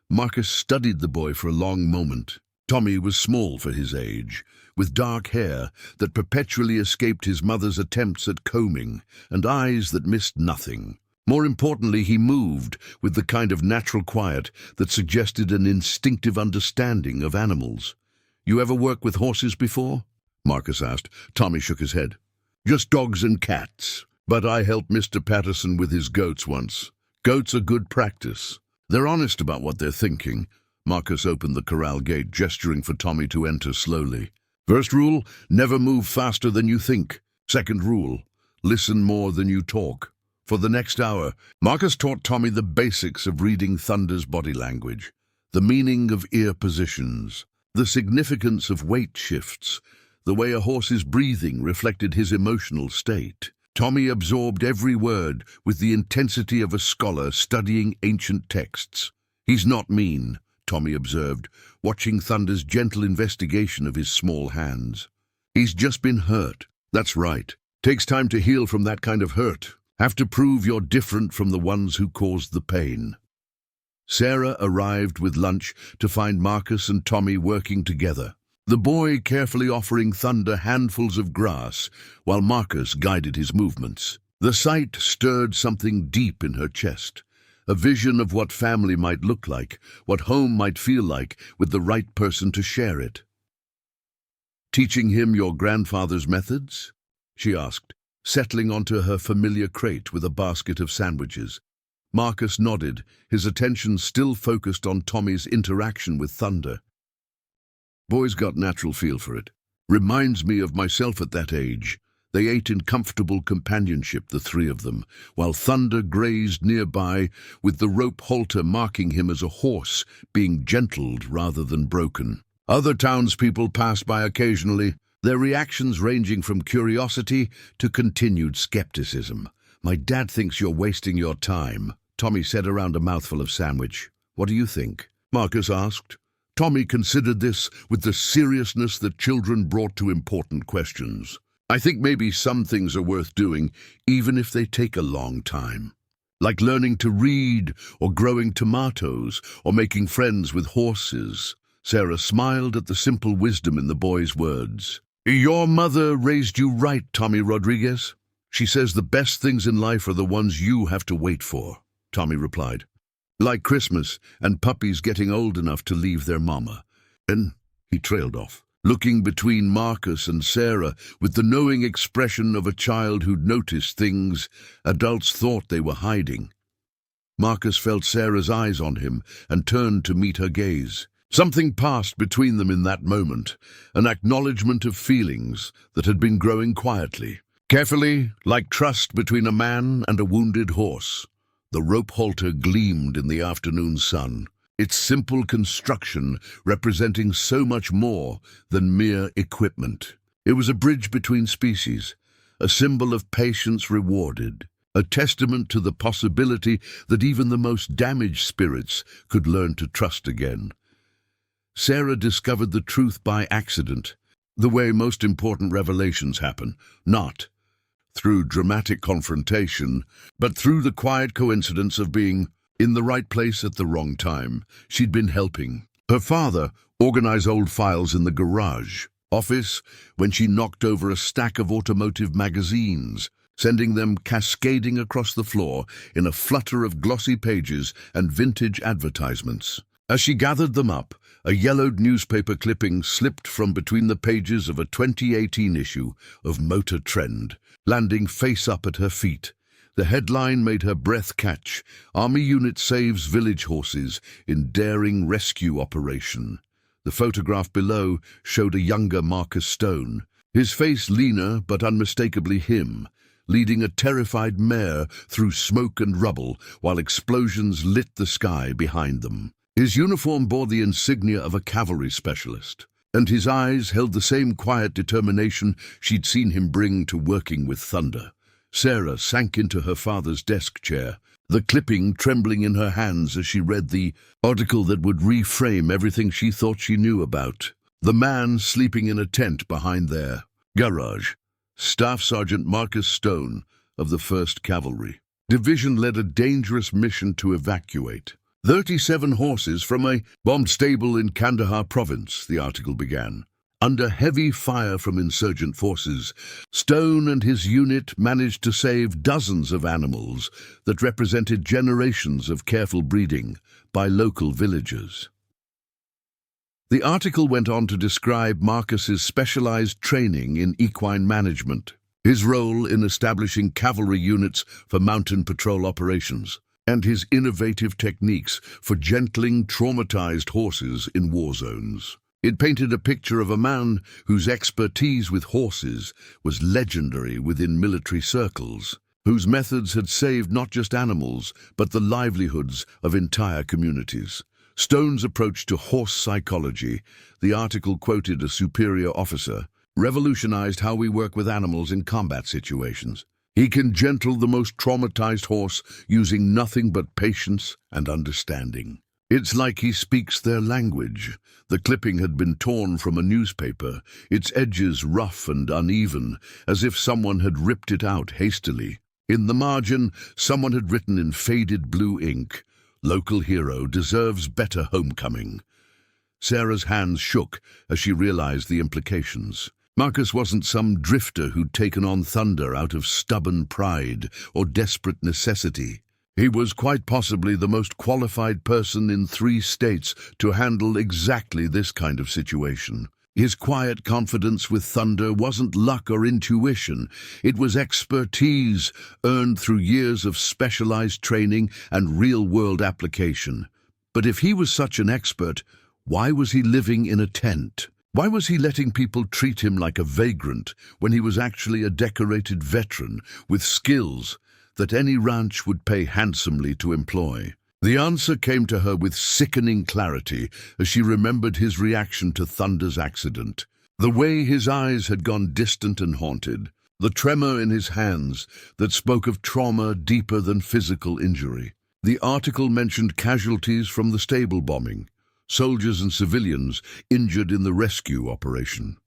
Marcus studied the boy for a long moment. Tommy was small for his age, with dark hair that perpetually escaped his mother's attempts at combing, and eyes that missed nothing. More importantly, he moved with the kind of natural quiet that suggested an instinctive understanding of animals. "You ever worked with horses before?" Marcus asked. Tommy shook his head. "Just dogs and cats. But I helped Mr. Patterson with his goats once. Goats are good practice. They're honest about what they're thinking." Marcus opened the corral gate, gesturing for Tommy to enter slowly. "First rule, never move faster than you think. Second rule, listen more than you talk." For the next hour, Marcus taught Tommy the basics of reading Thunder's body language, the meaning of ear positions, the significance of weight shifts, the way a horse's breathing reflected his emotional state. Tommy absorbed every word with the intensity of a scholar studying ancient texts. "He's not mean," Tommy observed, watching Thunder's gentle investigation of his small hands. "He's just been hurt." "That's right. Takes time to heal from that kind of hurt. Have to prove you're different from the ones who caused the pain." Sarah arrived with lunch to find Marcus and Tommy working together, the boy carefully offering Thunder handfuls of grass while Marcus guided his movements. The sight stirred something deep in her chest, a vision of what family might look like, what home might feel like with the right person to share it. "Teaching him your grandfather's methods?" she asked, settling onto her familiar crate with a basket of sandwiches. Marcus nodded, his attention still focused on Tommy's interaction with Thunder. "Boys got natural feel for it. Reminds me of myself at that age." They ate in comfortable companionship, the three of them, while Thunder grazed nearby, with the rope halter marking him as a horse, being gentled rather than broken. Other townspeople passed by occasionally, their reactions ranging from curiosity to continued skepticism. "My dad thinks you're wasting your time," Tommy said around a mouthful of sandwich. "What do you think?" Marcus asked. Tommy considered this with the seriousness that children brought to important questions. "I think maybe some things are worth doing, even if they take a long time. Like learning to read, or growing tomatoes, or making friends with horses." Sarah smiled at the simple wisdom in the boy's words. "Your mother raised you right, Tommy Rodriguez. She says the best things in life are the ones you have to wait for," Tommy replied. "Like Christmas and puppies getting old enough to leave their mama." And he trailed off, looking between Marcus and Sarah with the knowing expression of a child who'd noticed things adults thought they were hiding. Marcus felt Sarah's eyes on him and turned to meet her gaze. Something passed between them in that moment, an acknowledgement of feelings that had been growing quietly. Carefully, like trust between a man and a wounded horse, the rope halter gleamed in the afternoon sun. its simple construction representing so much more than mere equipment. It was a bridge between species, a symbol of patience rewarded, a testament to the possibility that even the most damaged spirits could learn to trust again. Sarah discovered the truth by accident, the way most important revelations happen, not through dramatic confrontation, but through the quiet coincidence of being in the right place at the wrong time. She'd been helping her father organize old files in the garage office when she knocked over a stack of automotive magazines, sending them cascading across the floor in a flutter of glossy pages and vintage advertisements. As she gathered them up, a yellowed newspaper clipping slipped from between the pages of a 2018 issue of Motor Trend, landing face up at her feet. The headline made her breath catch: Army unit saves village horses in daring rescue operation. The photograph below showed a younger Marcus Stone, his face leaner but unmistakably him, leading a terrified mare through smoke and rubble while explosions lit the sky behind them. His uniform bore the insignia of a cavalry specialist, and his eyes held the same quiet determination she'd seen him bring to working with thunder. Sarah sank into her father's desk chair, the clipping trembling in her hands as she read the article that would reframe everything she thought she knew about the man sleeping in a tent behind their garage. Staff Sergeant Marcus Stone of the 1st Cavalry Division led a dangerous mission to evacuate 37 horses from a bombed stable in Kandahar province, the article began. Under heavy fire from insurgent forces, Stone and his unit managed to save dozens of animals that represented generations of careful breeding by local villagers. The article went on to describe Marcus's specialized training in equine management, his role in establishing cavalry units for mountain patrol operations, and his innovative techniques for gentling traumatized horses in war zones. It painted a picture of a man whose expertise with horses was legendary within military circles, whose methods had saved not just animals, but the livelihoods of entire communities. Stone's approach to horse psychology, the article quoted a superior officer, revolutionized how we work with animals in combat situations. He can gentle the most traumatized horse using nothing but patience and understanding. It's like he speaks their language. The clipping had been torn from a newspaper, its edges rough and uneven, as if someone had ripped it out hastily. In the margin, someone had written in faded blue ink, "Local hero deserves better homecoming." Sarah's hands shook as she realized the implications. Marcus wasn't some drifter who'd taken on thunder out of stubborn pride or desperate necessity. He was quite possibly the most qualified person in 3 states to handle exactly this kind of situation. His quiet confidence with thunder wasn't luck or intuition. It was expertise earned through years of specialized training and real-world application. But if he was such an expert, why was he living in a tent? Why was he letting people treat him like a vagrant when he was actually a decorated veteran with skills that any ranch would pay handsomely to employ? The answer came to her with sickening clarity as she remembered his reaction to Thunder's accident. The way his eyes had gone distant and haunted, the tremor in his hands that spoke of trauma deeper than physical injury. The article mentioned casualties from the stable bombing, soldiers and civilians injured in the rescue operation.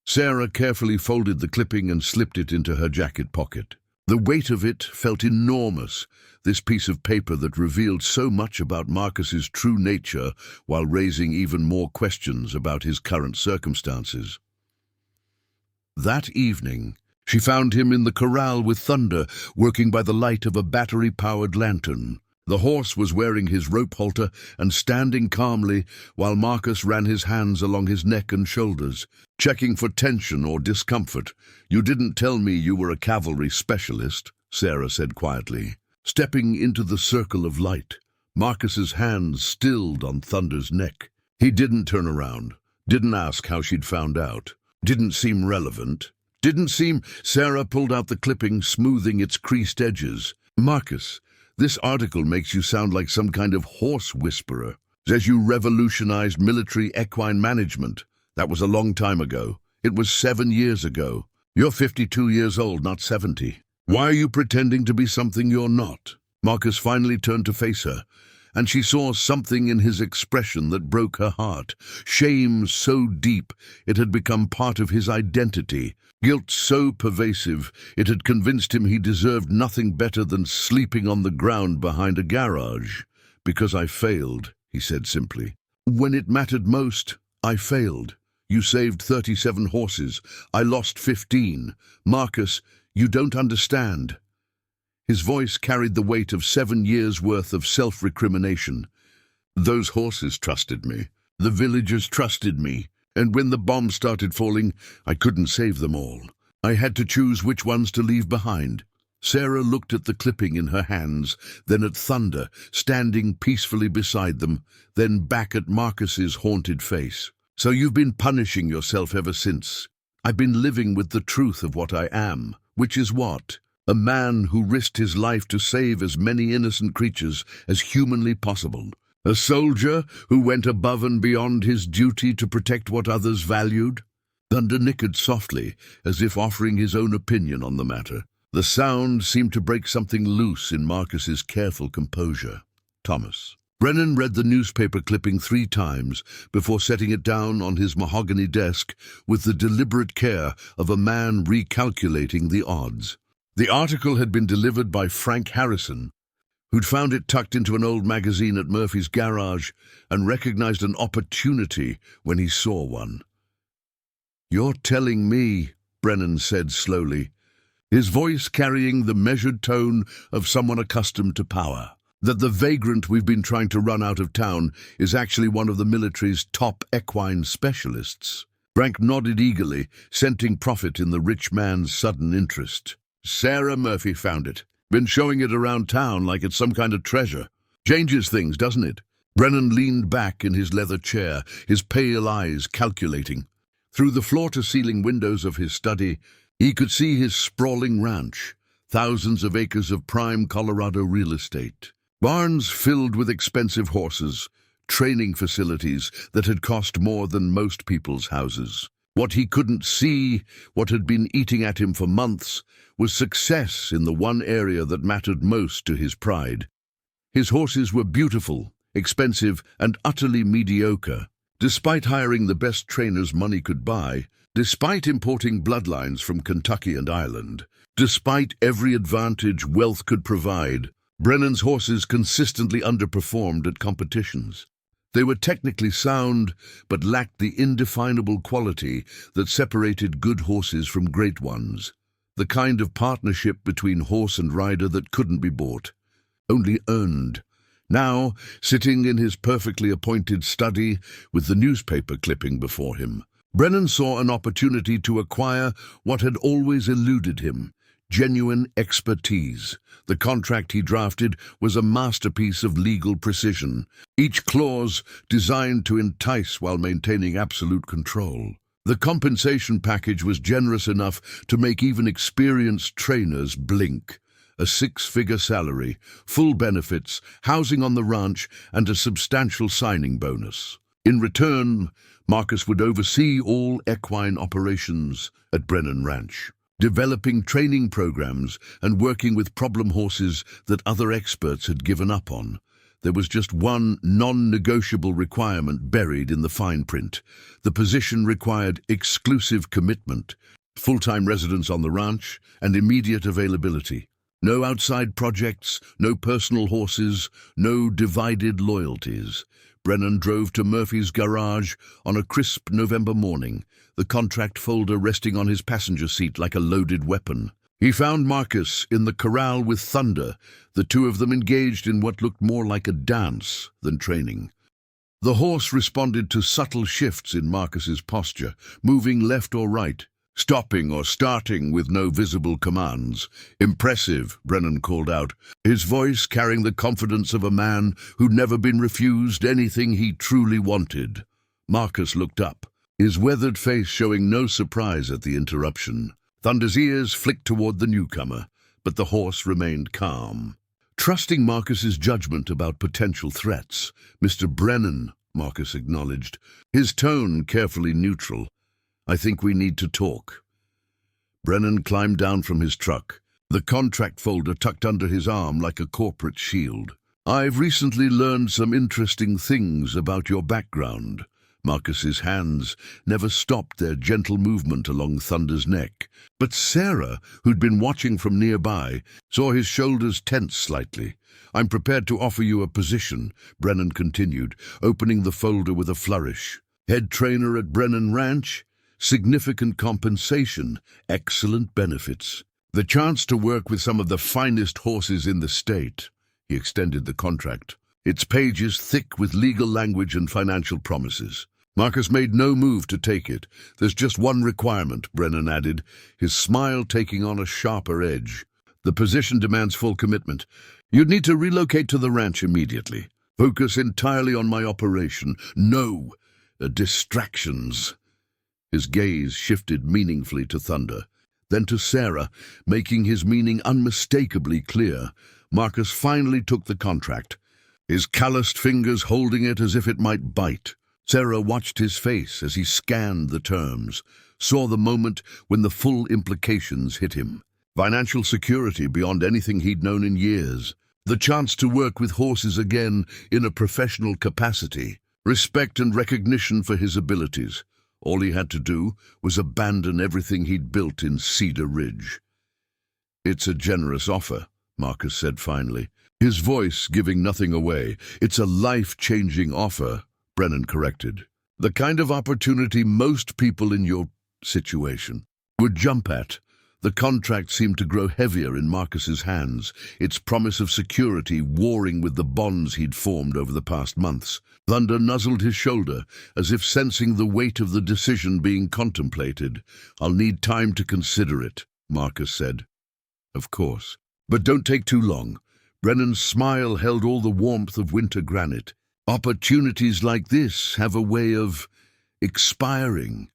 Sarah carefully folded the clipping and slipped it into her jacket pocket. The weight of it felt enormous, this piece of paper that revealed so much about Marcus's true nature while raising even more questions about his current circumstances. That evening, she found him in the corral with Thunder, working by the light of a battery-powered lantern. The horse was wearing his rope halter and standing calmly while Marcus ran his hands along his neck and shoulders, checking for tension or discomfort. "You didn't tell me you were a cavalry specialist," Sarah said quietly. Stepping into the circle of light, Marcus's hands stilled on Thunder's neck. He didn't turn around, didn't ask how she'd found out, didn't seem relevant, Sarah pulled out the clipping, smoothing its creased edges. "Marcus, This article makes you sound like some kind of horse whisperer. Says you revolutionized military equine management. That was a long time ago. It was 7 years ago. You're 52 years old, not 70. Why are you pretending to be something you're not? Marcus finally turned to face her, and she saw something in his expression that broke her heart. Shame so deep it had become part of his identity. Guilt so pervasive it had convinced him he deserved nothing better than sleeping on the ground behind a garage. Because I failed, he said simply. When it mattered most, I failed. You saved 37 horses. I lost 15. Marcus, you don't understand. His voice carried the weight of 7 years' worth of self-recrimination. Those horses trusted me. The villagers trusted me. And when the bombs started falling, I couldn't save them all. I had to choose which ones to leave behind. Sarah looked at the clipping in her hands, then at Thunder, standing peacefully beside them, then back at Marcus's haunted face. So you've been punishing yourself ever since. I've been living with the truth of what I am, which is what? A man who risked his life to save as many innocent creatures as humanly possible. A soldier who went above and beyond his duty to protect what others valued. Thunder nickered softly, as if offering his own opinion on the matter. The sound seemed to break something loose in Marcus's careful composure. Thomas. Brennan read the newspaper clipping 3 times before setting it down on his mahogany desk with the deliberate care of a man recalculating the odds. The article had been delivered by Frank Harrison, who'd found it tucked into an old magazine at Murphy's garage and recognized an opportunity when he saw one. "You're telling me," Brennan said slowly, his voice carrying the measured tone of someone accustomed to power, that the vagrant we've been trying to run out of town is actually one of the military's top equine specialists. Frank nodded eagerly, scenting profit in the rich man's sudden interest. Sarah Murphy found it. Been showing it around town like it's some kind of treasure. Changes things, doesn't it? Brennan leaned back in his leather chair, his pale eyes calculating. Through the floor-to-ceiling windows of his study, he could see his sprawling ranch, thousands of acres of prime Colorado real estate. Barns filled with expensive horses, training facilities that had cost more than most people's houses. What he couldn't see, what had been eating at him for months, was success in the one area that mattered most to his pride. His horses were beautiful, expensive, and utterly mediocre. Despite hiring the best trainers money could buy, despite importing bloodlines from Kentucky and Ireland, despite every advantage wealth could provide, Brennan's horses consistently underperformed at competitions. They were technically sound, but lacked the indefinable quality that separated good horses from great ones. The kind of partnership between horse and rider that couldn't be bought, only earned. Now, sitting in his perfectly appointed study with the newspaper clipping before him, Brennan saw an opportunity to acquire what had always eluded him: genuine expertise. The contract he drafted was a masterpiece of legal precision, each clause designed to entice while maintaining absolute control. The compensation package was generous enough to make even experienced trainers blink. A 6-figure salary, full benefits, housing on the ranch, and a substantial signing bonus. In return, Marcus would oversee all equine operations at Brennan Ranch, developing training programs and working with problem horses that other experts had given up on. There was just one non-negotiable requirement buried in the fine print. The position required exclusive commitment, full-time residence on the ranch, and immediate availability. No outside projects, no personal horses, no divided loyalties. Brennan drove to Murphy's garage on a crisp November morning, the contract folder resting on his passenger seat like a loaded weapon. He found Marcus in the corral with Thunder, the two of them engaged in what looked more like a dance than training. The horse responded to subtle shifts in Marcus's posture, moving left or right, stopping or starting with no visible commands. "Impressive," Brennan called out, his voice carrying the confidence of a man who'd never been refused anything he truly wanted. Marcus looked up, his weathered face showing no surprise at the interruption. Thunder's ears flicked toward the newcomer, but the horse remained calm. Trusting Marcus's judgment about potential threats, Mr. Brennan, Marcus acknowledged, his tone carefully neutral. I think we need to talk. Brennan climbed down from his truck, the contract folder tucked under his arm like a corporate shield. I've recently learned some interesting things about your background. Marcus's hands never stopped their gentle movement along Thunder's neck. But Sarah, who'd been watching from nearby, saw his shoulders tense slightly. I'm prepared to offer you a position, Brennan continued, opening the folder with a flourish. Head trainer at Brennan Ranch, significant compensation, excellent benefits. The chance to work with some of the finest horses in the state. He extended the contract, its pages thick with legal language and financial promises. Marcus made no move to take it. There's just one requirement, Brennan added, his smile taking on a sharper edge. The position demands full commitment. You'd need to relocate to the ranch immediately. Focus entirely on my operation. No distractions. His gaze shifted meaningfully to Thunder, then to Sarah, making his meaning unmistakably clear. Marcus finally took the contract, his calloused fingers holding it as if it might bite. Sarah watched his face as he scanned the terms, saw the moment when the full implications hit him. Financial security beyond anything he'd known in years. The chance to work with horses again in a professional capacity. Respect and recognition for his abilities. All he had to do was abandon everything he'd built in Cedar Ridge. It's a generous offer, Marcus said finally, his voice giving nothing away. It's a life-changing offer, Brennan corrected. The kind of opportunity most people in your situation would jump at. The contract seemed to grow heavier in Marcus's hands, its promise of security warring with the bonds he'd formed over the past months. Thunder nuzzled his shoulder, as if sensing the weight of the decision being contemplated. I'll need time to consider it, Marcus said. Of course. But don't take too long. Brennan's smile held all the warmth of winter granite. Opportunities like this have a way of expiring.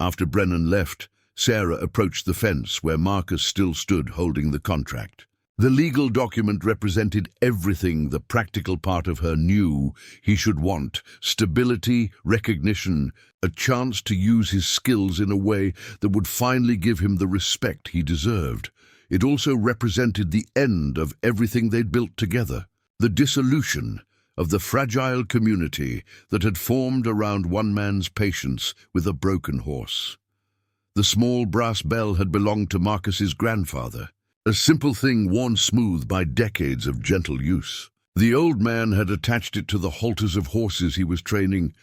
After Brennan left, Sarah approached the fence where Marcus still stood holding the contract. The legal document represented everything the practical part of her knew he should want: stability, recognition, a chance to use his skills in a way that would finally give him the respect he deserved. It also represented the end of everything they'd built together, the dissolution of the fragile community that had formed around one man's patience with a broken horse. The small brass bell had belonged to Marcus's grandfather, a simple thing worn smooth by decades of gentle use. The old man had attached it to the halters of horses he was training,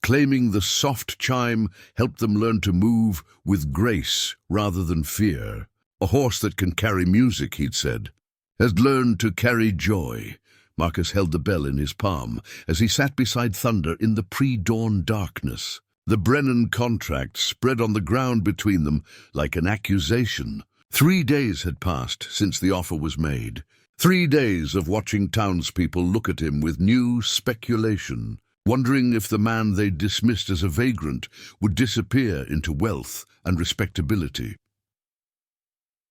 claiming the soft chime helped them learn to move with grace rather than fear. A horse that can carry music, he'd said, has learned to carry joy. Marcus held the bell in his palm as he sat beside Thunder in the pre-dawn darkness. The Brennan contract spread on the ground between them like an accusation. 3 days had passed since the offer was made. 3 days of watching townspeople look at him with new speculation, wondering if the man they'd dismissed as a vagrant would disappear into wealth and respectability.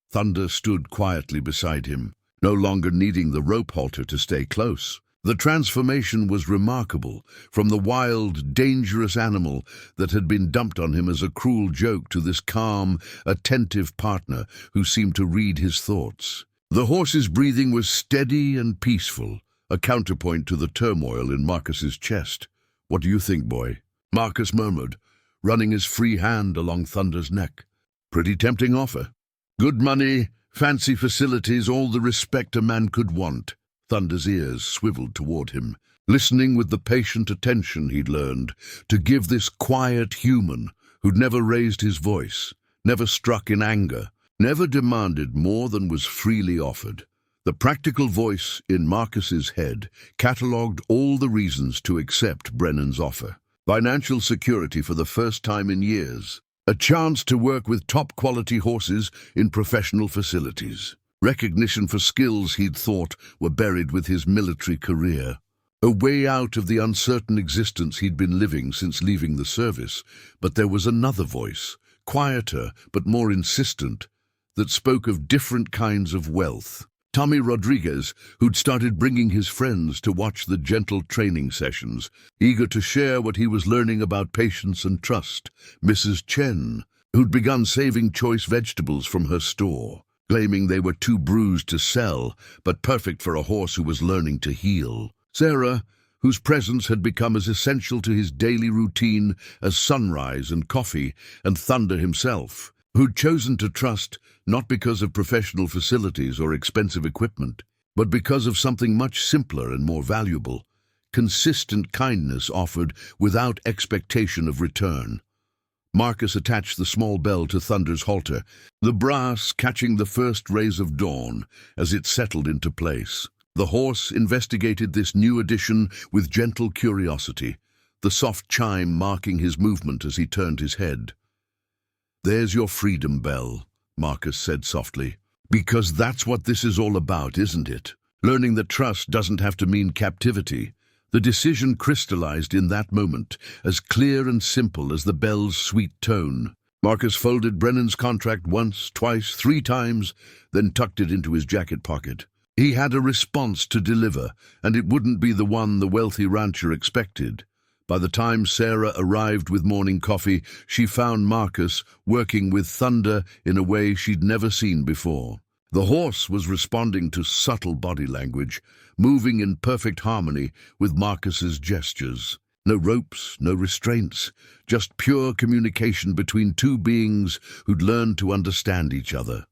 Thunder stood quietly beside him, no longer needing the rope halter to stay close. The transformation was remarkable, from the wild, dangerous animal that had been dumped on him as a cruel joke to this calm, attentive partner who seemed to read his thoughts. The horse's breathing was steady and peaceful, a counterpoint to the turmoil in Marcus's chest. "What do you think, boy?" Marcus murmured, running his free hand along Thunder's neck. "Pretty tempting offer. Good money, fancy facilities, all the respect a man could want." Thunder's ears swiveled toward him, listening with the patient attention he'd learned to give this quiet human who'd never raised his voice, never struck in anger, never demanded more than was freely offered. The practical voice in Marcus's head catalogued all the reasons to accept Brennan's offer. Financial security for the first time in years. A chance to work with top-quality horses in professional facilities. Recognition for skills he'd thought were buried with his military career. A way out of the uncertain existence he'd been living since leaving the service. But there was another voice, quieter but more insistent, that spoke of different kinds of wealth. Tommy Rodriguez, who'd started bringing his friends to watch the gentle training sessions, eager to share what he was learning about patience and trust. Mrs. Chen, who'd begun saving choice vegetables from her store, claiming they were too bruised to sell, but perfect for a horse who was learning to heel. Sarah, whose presence had become as essential to his daily routine as sunrise and coffee, and Thunder himself, who'd chosen to trust not because of professional facilities or expensive equipment, but because of something much simpler and more valuable: consistent kindness offered without expectation of return. Marcus attached the small bell to Thunder's halter, the brass catching the first rays of dawn as it settled into place. The horse investigated this new addition with gentle curiosity, the soft chime marking his movement as he turned his head. "There's your freedom bell," Marcus said softly. "Because that's what this is all about, isn't it? Learning that trust doesn't have to mean captivity." The decision crystallized in that moment, as clear and simple as the bell's sweet tone. Marcus folded Brennan's contract once, twice, 3 times, then tucked it into his jacket pocket. He had a response to deliver, and it wouldn't be the one the wealthy rancher expected. By the time Sarah arrived with morning coffee, she found Marcus working with Thunder in a way she'd never seen before. The horse was responding to subtle body language, moving in perfect harmony with Marcus's gestures. No ropes, no restraints, just pure communication between two beings who'd learned to understand each other.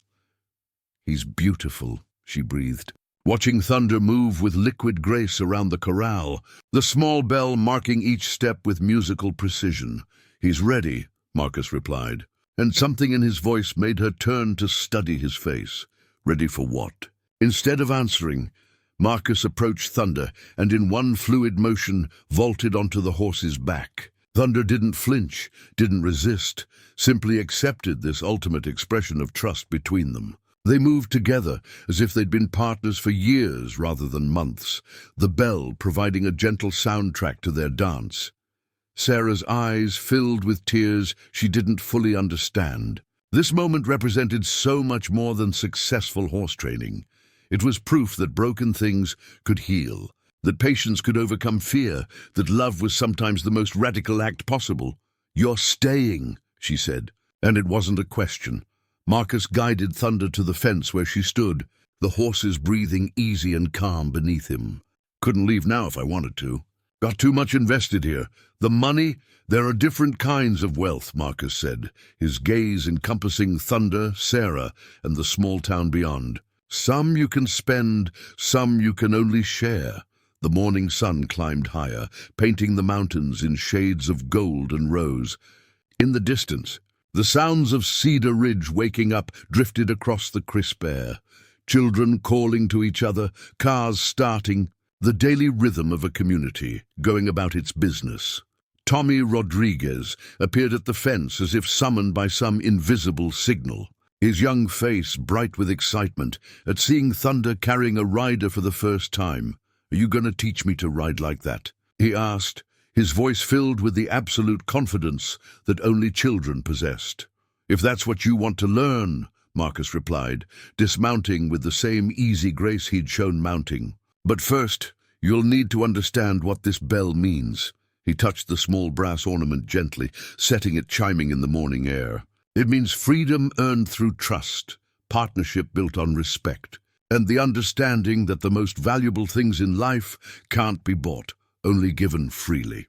"He's beautiful," she breathed, watching Thunder move with liquid grace around the corral, the small bell marking each step with musical precision. "He's ready," Marcus replied, and something in his voice made her turn to study his face. Ready for what? Instead of answering, Marcus approached Thunder and in one fluid motion vaulted onto the horse's back. Thunder didn't flinch, didn't resist, simply accepted this ultimate expression of trust between them. They moved together as if they'd been partners for years rather than months, the bell providing a gentle soundtrack to their dance. Sarah's eyes filled with tears she didn't fully understand. This moment represented so much more than successful horse training. It was proof that broken things could heal, that patience could overcome fear, that love was sometimes the most radical act possible. "You're staying," she said, and it wasn't a question. Marcus guided Thunder to the fence where she stood, the horses breathing easy and calm beneath him. "Couldn't leave now if I wanted to. Got too much invested here. The money, there are different kinds of wealth," Marcus said, his gaze encompassing Thunder, Sarah, and the small town beyond. "Some you can spend, some you can only share." The morning sun climbed higher, painting the mountains in shades of gold and rose. In the distance, the sounds of Cedar Ridge waking up drifted across the crisp air. Children calling to each other, cars starting, the daily rhythm of a community going about its business. Tommy Rodriguez appeared at the fence as if summoned by some invisible signal, his young face bright with excitement at seeing Thunder carrying a rider for the first time. "Are you going to teach me to ride like that?" he asked, his voice filled with the absolute confidence that only children possessed. "If that's what you want to learn," Marcus replied, dismounting with the same easy grace he'd shown mounting. "But first, you'll need to understand what this bell means." He touched the small brass ornament gently, setting it chiming in the morning air. "It means freedom earned through trust, partnership built on respect, and the understanding that the most valuable things in life can't be bought, only given freely."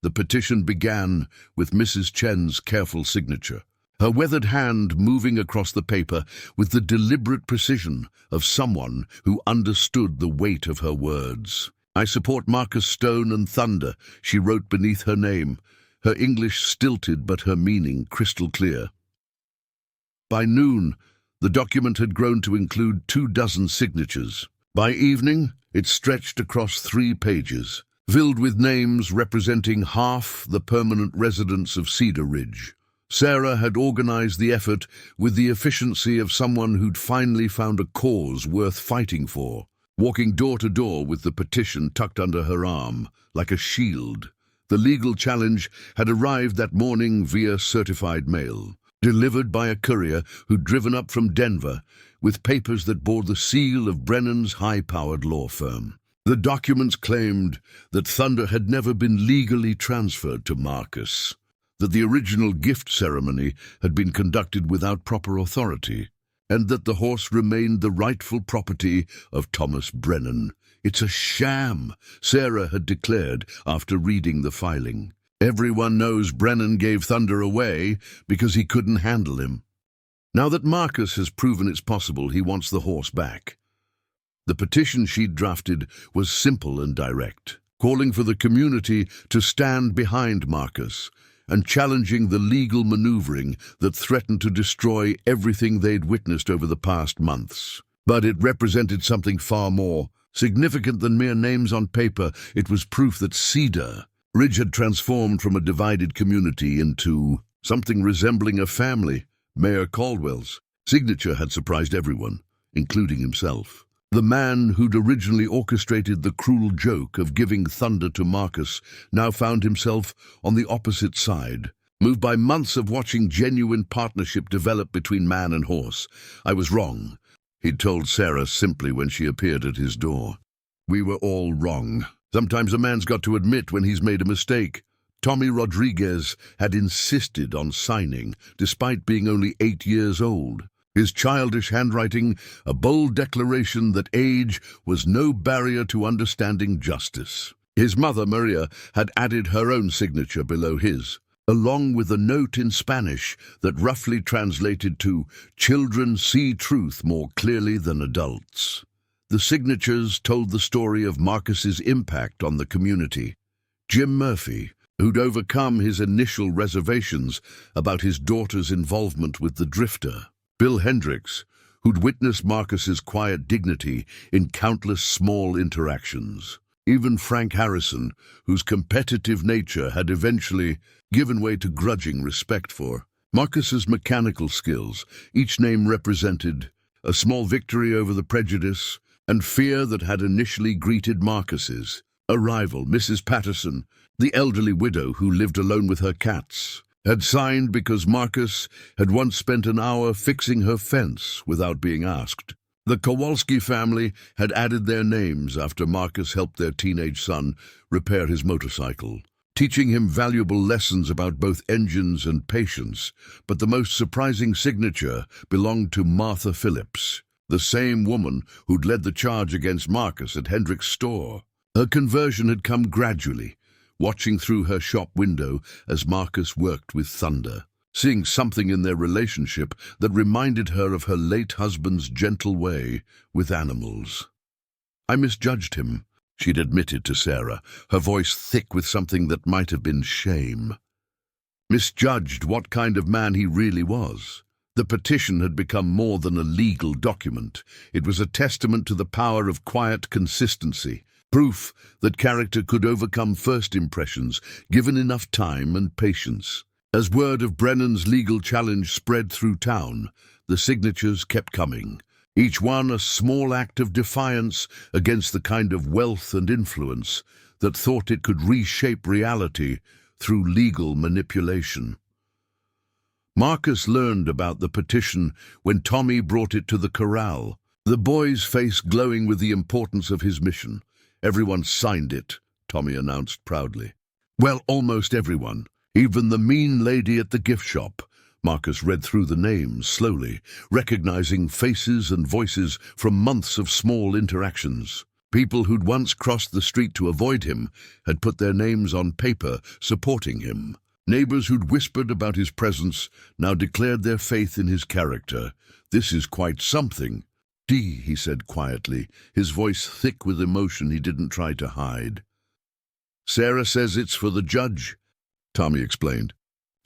The petition began with Mrs. Chen's careful signature, her weathered hand moving across the paper with the deliberate precision of someone who understood the weight of her words. "I support Marcus Stone and Thunder," she wrote beneath her name, her English stilted but her meaning crystal clear. By noon, the document had grown to include 24 signatures. By evening, it stretched across 3 pages, filled with names representing half the permanent residents of Cedar Ridge. Sarah had organized the effort with the efficiency of someone who'd finally found a cause worth fighting for, walking door to door with the petition tucked under her arm, like a shield. The legal challenge had arrived that morning via certified mail. delivered by a courier who'd driven up from Denver with papers that bore the seal of Brennan's high-powered law firm. The documents claimed that Thunder had never been legally transferred to Marcus, that the original gift ceremony had been conducted without proper authority, and that the horse remained the rightful property of Thomas Brennan. "It's a sham," Sarah had declared after reading the filing. "Everyone knows Brennan gave Thunder away because he couldn't handle him. Now that Marcus has proven it's possible, he wants the horse back." The petition she'd drafted was simple and direct, calling for the community to stand behind Marcus and challenging the legal maneuvering that threatened to destroy everything they'd witnessed over the past months. But it represented something far more significant than mere names on paper. It was proof that Cedar Ridge had transformed from a divided community into something resembling a family. Mayor Caldwell's signature had surprised everyone, including himself. The man who'd originally orchestrated the cruel joke of giving Thunder to Marcus now found himself on the opposite side, moved by months of watching genuine partnership develop between man and horse. "I was wrong," he'd told Sarah simply when she appeared at his door. "We were all wrong. Sometimes a man's got to admit when he's made a mistake." Tommy Rodriguez had insisted on signing, despite being only 8 years old. His childish handwriting, a bold declaration that age was no barrier to understanding justice. His mother, Maria, had added her own signature below his, along with a note in Spanish that roughly translated to "Children see truth more clearly than adults." The signatures told the story of Marcus's impact on the community. Jim Murphy, who'd overcome his initial reservations about his daughter's involvement with the drifter. Bill Hendricks, who'd witnessed Marcus's quiet dignity in countless small interactions. Even Frank Harrison, whose competitive nature had eventually given way to grudging respect for Marcus's mechanical skills. Each name represented a small victory over the prejudice and fear that had initially greeted Marcus's. A rival, Mrs. Patterson, the elderly widow who lived alone with her cats, had signed because Marcus had once spent an hour fixing her fence without being asked. The Kowalski family had added their names after Marcus helped their teenage son repair his motorcycle, teaching him valuable lessons about both engines and patience. But the most surprising signature belonged to Martha Phillips, the same woman who'd led the charge against Marcus at Hendrick's store. Her conversion had come gradually, watching through her shop window as Marcus worked with Thunder, seeing something in their relationship that reminded her of her late husband's gentle way with animals. "I misjudged him," she'd admitted to Sarah, her voice thick with something that might have been shame. Misjudged what kind of man he really was. The petition had become more than a legal document. It was a testament to the power of quiet consistency, proof that character could overcome first impressions, given enough time and patience. As word of Brennan's legal challenge spread through town, the signatures kept coming, each one a small act of defiance against the kind of wealth and influence that thought it could reshape reality through legal manipulation. Marcus learned about the petition when Tommy brought it to the corral, the boy's face glowing with the importance of his mission. "Everyone signed it," Tommy announced proudly. "Well, almost everyone. Even the mean lady at the gift shop." Marcus read through the names slowly, recognizing faces and voices from months of small interactions. People who'd once crossed the street to avoid him had put their names on paper, supporting him. Neighbors who'd whispered about his presence now declared their faith in his character. "This is quite something." "Dee," he said quietly, his voice thick with emotion he didn't try to hide. "Sarah says it's for the judge," Tommy explained.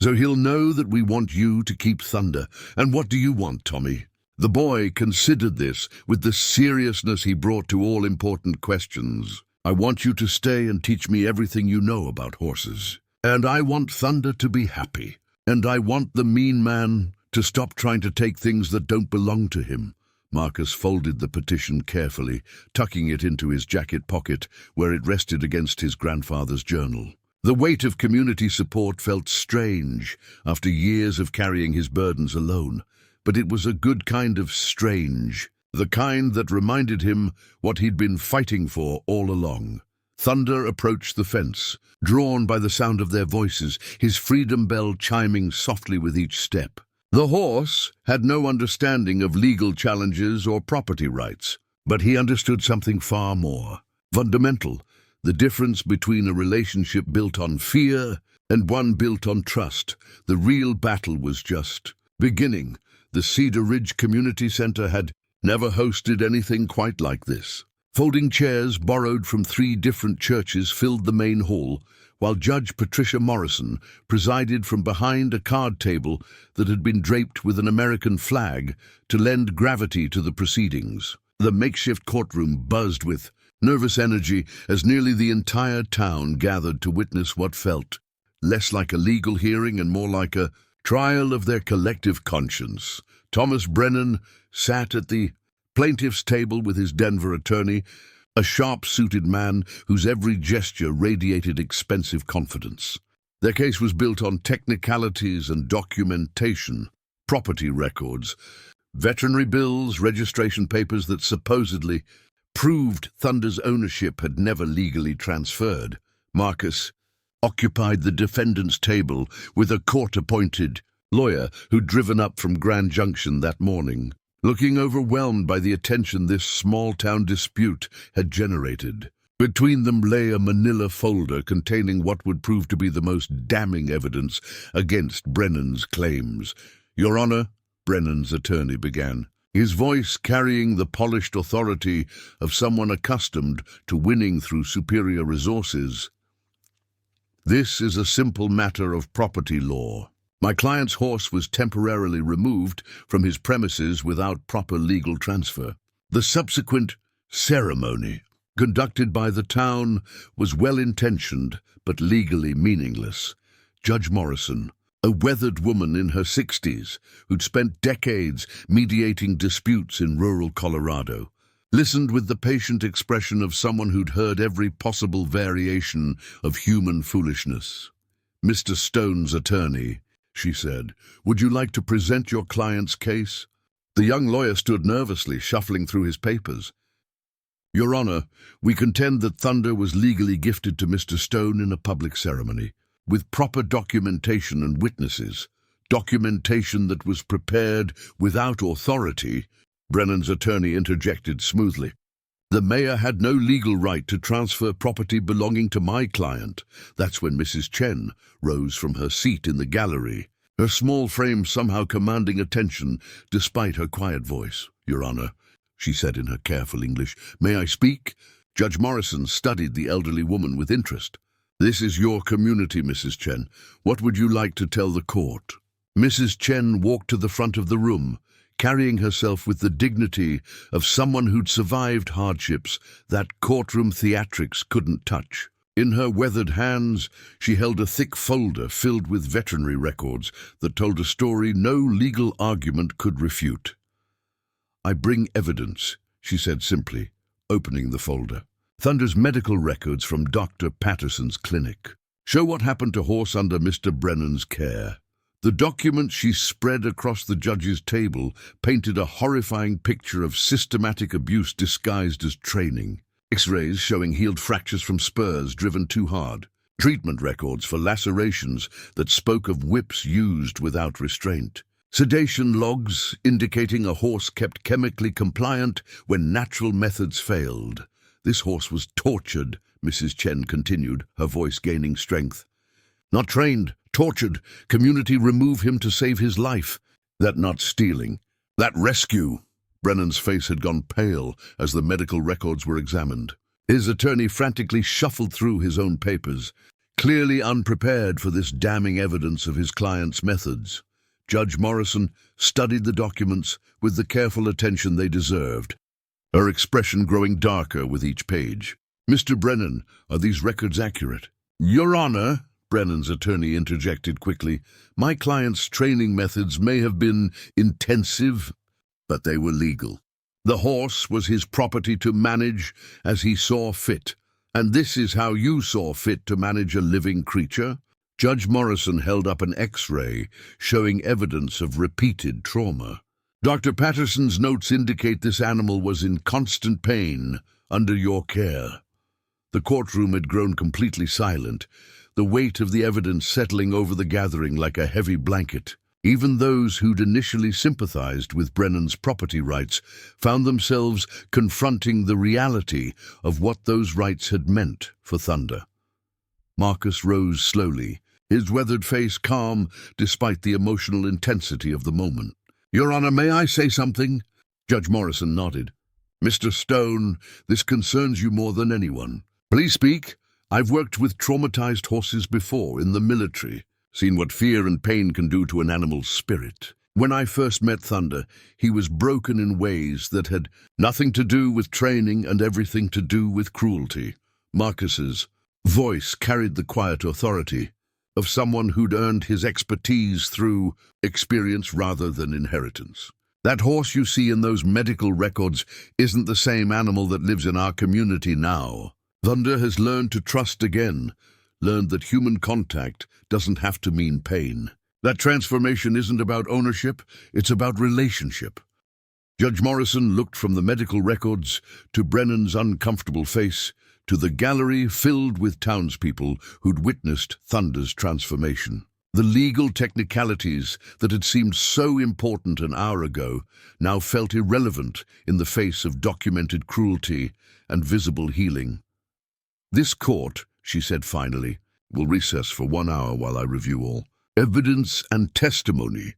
"So he'll know that we want you to keep Thunder. And what do you want, Tommy?" The boy considered this with the seriousness he brought to all important questions. "I want you to stay and teach me everything you know about horses. And I want Thunder to be happy. And I want the mean man to stop trying to take things that don't belong to him." Marcus folded the petition carefully, tucking it into his jacket pocket where it rested against his grandfather's journal. The weight of community support felt strange after years of carrying his burdens alone, but it was a good kind of strange, the kind that reminded him what he'd been fighting for all along. Thunder approached the fence, drawn by the sound of their voices, his freedom bell chiming softly with each step. The horse had no understanding of legal challenges or property rights, but he understood something far more fundamental: the difference between a relationship built on fear and one built on trust. The real battle was just beginning. The Cedar Ridge Community Center had never hosted anything quite like this. Folding chairs borrowed from 3 different churches filled the main hall, while Judge Patricia Morrison presided from behind a card table that had been draped with an American flag to lend gravity to the proceedings. The makeshift courtroom buzzed with nervous energy as nearly the entire town gathered to witness what felt less like a legal hearing and more like a trial of their collective conscience. Thomas Brennan sat at the plaintiff's table with his Denver attorney, a sharp-suited man whose every gesture radiated expensive confidence. Their case was built on technicalities and documentation, property records, veterinary bills, registration papers that supposedly proved Thunder's ownership had never legally transferred. Marcus occupied the defendant's table with a court-appointed lawyer who'd driven up from Grand Junction that morning, looking overwhelmed by the attention this small-town dispute had generated. Between them lay a manila folder containing what would prove to be the most damning evidence against Brennan's claims. "Your Honor," Brennan's attorney began, his voice carrying the polished authority of someone accustomed to winning through superior resources. "This is a simple matter of property law. My client's horse was temporarily removed from his premises without proper legal transfer. The subsequent ceremony, conducted by the town, was well-intentioned but legally meaningless. Judge Morrison, a weathered woman in her 60s who'd spent decades mediating disputes in rural Colorado, listened with the patient expression of someone who'd heard every possible variation of human foolishness. "Mr. Stone's attorney," she said, "would you like to present your client's case?" The young lawyer stood nervously, shuffling through his papers. "Your Honor, we contend that Thunder was legally gifted to Mr. Stone in a public ceremony, with proper documentation and witnesses. Documentation that was prepared without authority," Brennan's attorney interjected smoothly. "The mayor had no legal right to transfer property belonging to my client." That's when Mrs. Chen rose from her seat in the gallery, her small frame somehow commanding attention despite her quiet voice. "Your Honor," she said in her careful English, "may I speak?" Judge Morrison studied the elderly woman with interest. "This is your community, Mrs. Chen. What would you like to tell the court?" Mrs. Chen walked to the front of the room, carrying herself with the dignity of someone who'd survived hardships that courtroom theatrics couldn't touch. In her weathered hands, she held a thick folder filled with veterinary records that told a story no legal argument could refute. "I bring evidence," she said simply, opening the folder. "Thunder's medical records from Dr. Patterson's clinic show what happened to horse under Mr. Brennan's care." The document she spread across the judge's table painted a horrifying picture of systematic abuse disguised as training. X-rays showing healed fractures from spurs driven too hard. Treatment records for lacerations that spoke of whips used without restraint. Sedation logs indicating a horse kept chemically compliant when natural methods failed. "This horse was tortured," Mrs. Chen continued, her voice gaining strength. "Not trained, tortured. Community remove him to save his life. That not stealing. That rescue." Brennan's face had gone pale as the medical records were examined. His attorney frantically shuffled through his own papers, clearly unprepared for this damning evidence of his client's methods. Judge Morrison studied the documents with the careful attention they deserved, her expression growing darker with each page. "Mr. Brennan, are these records accurate?" "Your Honor," Brennan's attorney interjected quickly, "my client's training methods may have been intensive, but they were legal. The horse was his property to manage as he saw fit, And this is how you saw fit to manage a living creature? Judge Morrison held up an X-ray showing evidence of repeated trauma. Dr. Patterson's notes indicate this animal was in constant pain under your care. The courtroom had grown completely silent, the weight of the evidence settling over the gathering like a heavy blanket. Even those who'd initially sympathized with Brennan's property rights found themselves confronting the reality of what those rights had meant for Thunder. Marcus rose slowly, his weathered face calm despite the emotional intensity of the moment. "Your Honor, may I say something?" Judge Morrison nodded. "Mr. Stone, this concerns you more than anyone. Please speak. I've worked with traumatized horses before in the military, seen what fear and pain can do to an animal's spirit. When I first met Thunder, he was broken in ways that had nothing to do with training and everything to do with cruelty." Marcus's voice carried the quiet authority of someone who'd earned his expertise through experience rather than inheritance. "That horse you see in those medical records isn't the same animal that lives in our community now. Thunder has learned to trust again, learned that human contact doesn't have to mean pain. That transformation isn't about ownership, it's about relationship." Judge Morrison looked from the medical records to Brennan's uncomfortable face to the gallery filled with townspeople who'd witnessed Thunder's transformation. The legal technicalities that had seemed so important an hour ago now felt irrelevant in the face of documented cruelty and visible healing. "This court," she said finally, "will recess for 1 hour while I review all evidence and testimony."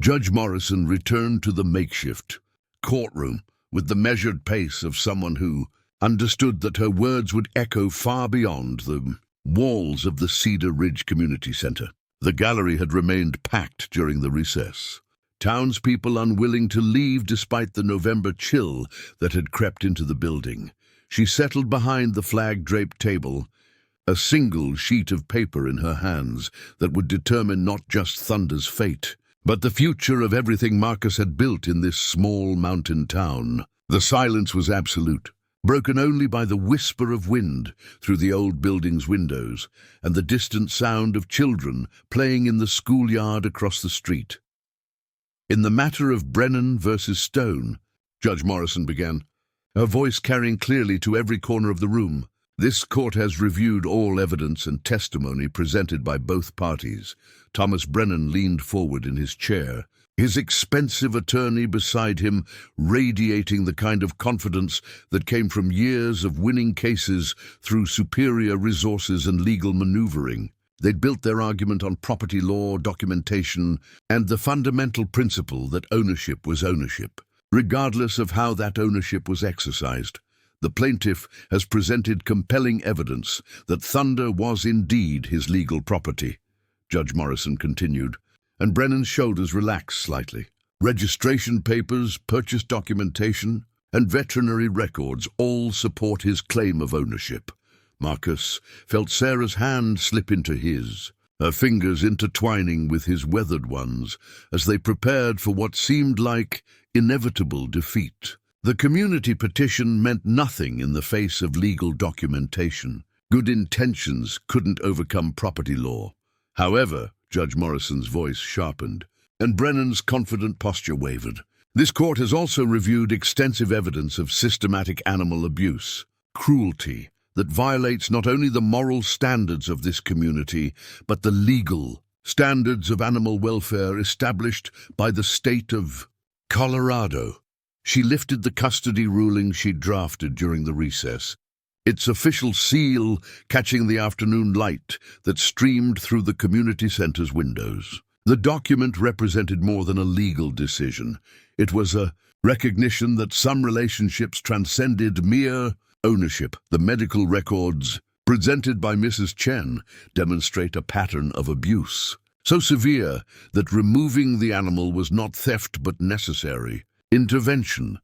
Judge Morrison returned to the makeshift courtroom with the measured pace of someone who understood that her words would echo far beyond the walls of the Cedar Ridge Community Center. The gallery had remained packed during the recess, townspeople unwilling to leave despite the November chill that had crept into the building. She settled behind the flag-draped table, a single sheet of paper in her hands that would determine not just Thunder's fate, but the future of everything Marcus had built in this small mountain town. The silence was absolute, broken only by the whisper of wind through the old building's windows and the distant sound of children playing in the schoolyard across the street. "In the matter of Brennan versus Stone," Judge Morrison began, her voice carrying clearly to every corner of the room, "this court has reviewed all evidence and testimony presented by both parties." Thomas Brennan leaned forward in his chair, his expensive attorney beside him radiating the kind of confidence that came from years of winning cases through superior resources and legal maneuvering. They'd built their argument on property law, documentation, and the fundamental principle that ownership was ownership, regardless of how that ownership was exercised. The plaintiff has presented compelling evidence that Thunder was indeed his legal property, Judge Morrison continued, and Brennan's shoulders relaxed slightly. Registration papers, purchase documentation, and veterinary records all support his claim of ownership. Marcus felt Sarah's hand slip into his, her fingers intertwining with his weathered ones as they prepared for what seemed like inevitable defeat. The community petition meant nothing in the face of legal documentation. Good intentions couldn't overcome property law. However, Judge Morrison's voice sharpened, and Brennan's confident posture wavered. This court has also reviewed extensive evidence of systematic animal abuse, cruelty, that violates not only the moral standards of this community, but the legal standards of animal welfare established by the state of Colorado. She lifted the custody ruling she'd drafted during the recess, its official seal catching the afternoon light that streamed through the community center's windows. The document represented more than a legal decision. It was a recognition that some relationships transcended mere ownership. The medical records presented by Mrs. Chen demonstrate a pattern of abuse, so severe that removing the animal was not theft but necessary intervention.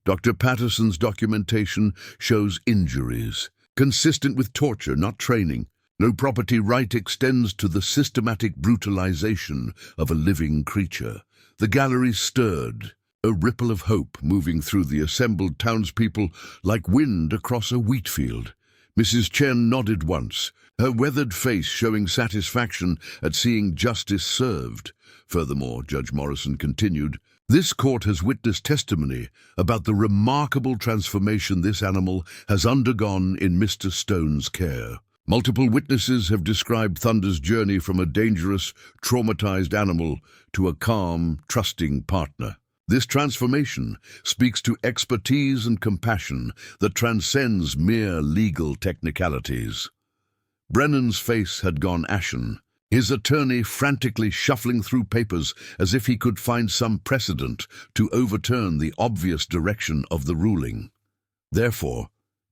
Dr. Patterson's documentation shows injuries, consistent with torture, not training. No property right extends to the systematic brutalization of a living creature. The gallery stirred, a ripple of hope moving through the assembled townspeople like wind across a wheat field. Mrs. Chen nodded once, her weathered face showing satisfaction at seeing justice served. Furthermore, Judge Morrison continued, this court has witnessed testimony about the remarkable transformation this animal has undergone in Mr. Stone's care. Multiple witnesses have described Thunder's journey from a dangerous, traumatized animal to a calm, trusting partner. This transformation speaks to expertise and compassion that transcends mere legal technicalities. Brennan's face had gone ashen, his attorney frantically shuffling through papers as if he could find some precedent to overturn the obvious direction of the ruling. Therefore,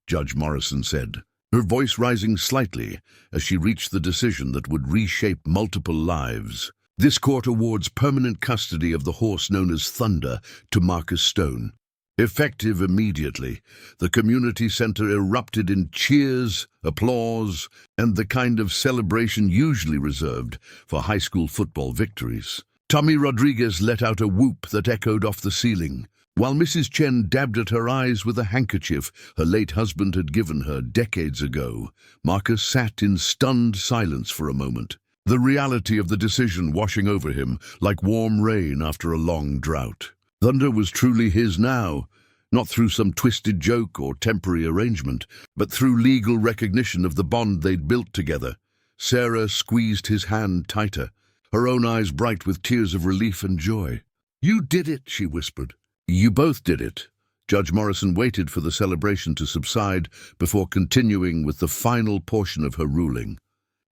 Judge Morrison said, her voice rising slightly as she reached the decision that would reshape multiple lives, this court awards permanent custody of the horse known as Thunder to Marcus Stone. Effective immediately, the community center erupted in cheers, applause, and the kind of celebration usually reserved for high school football victories. Tommy Rodriguez let out a whoop that echoed off the ceiling, while Mrs. Chen dabbed at her eyes with a handkerchief her late husband had given her decades ago. Marcus sat in stunned silence for a moment, the reality of the decision washing over him like warm rain after a long drought. Thunder was truly his now, not through some twisted joke or temporary arrangement, but through legal recognition of the bond they'd built together. Sarah squeezed his hand tighter, her own eyes bright with tears of relief and joy. "You did it," she whispered. "You both did it." Judge Morrison waited for the celebration to subside before continuing with the final portion of her ruling.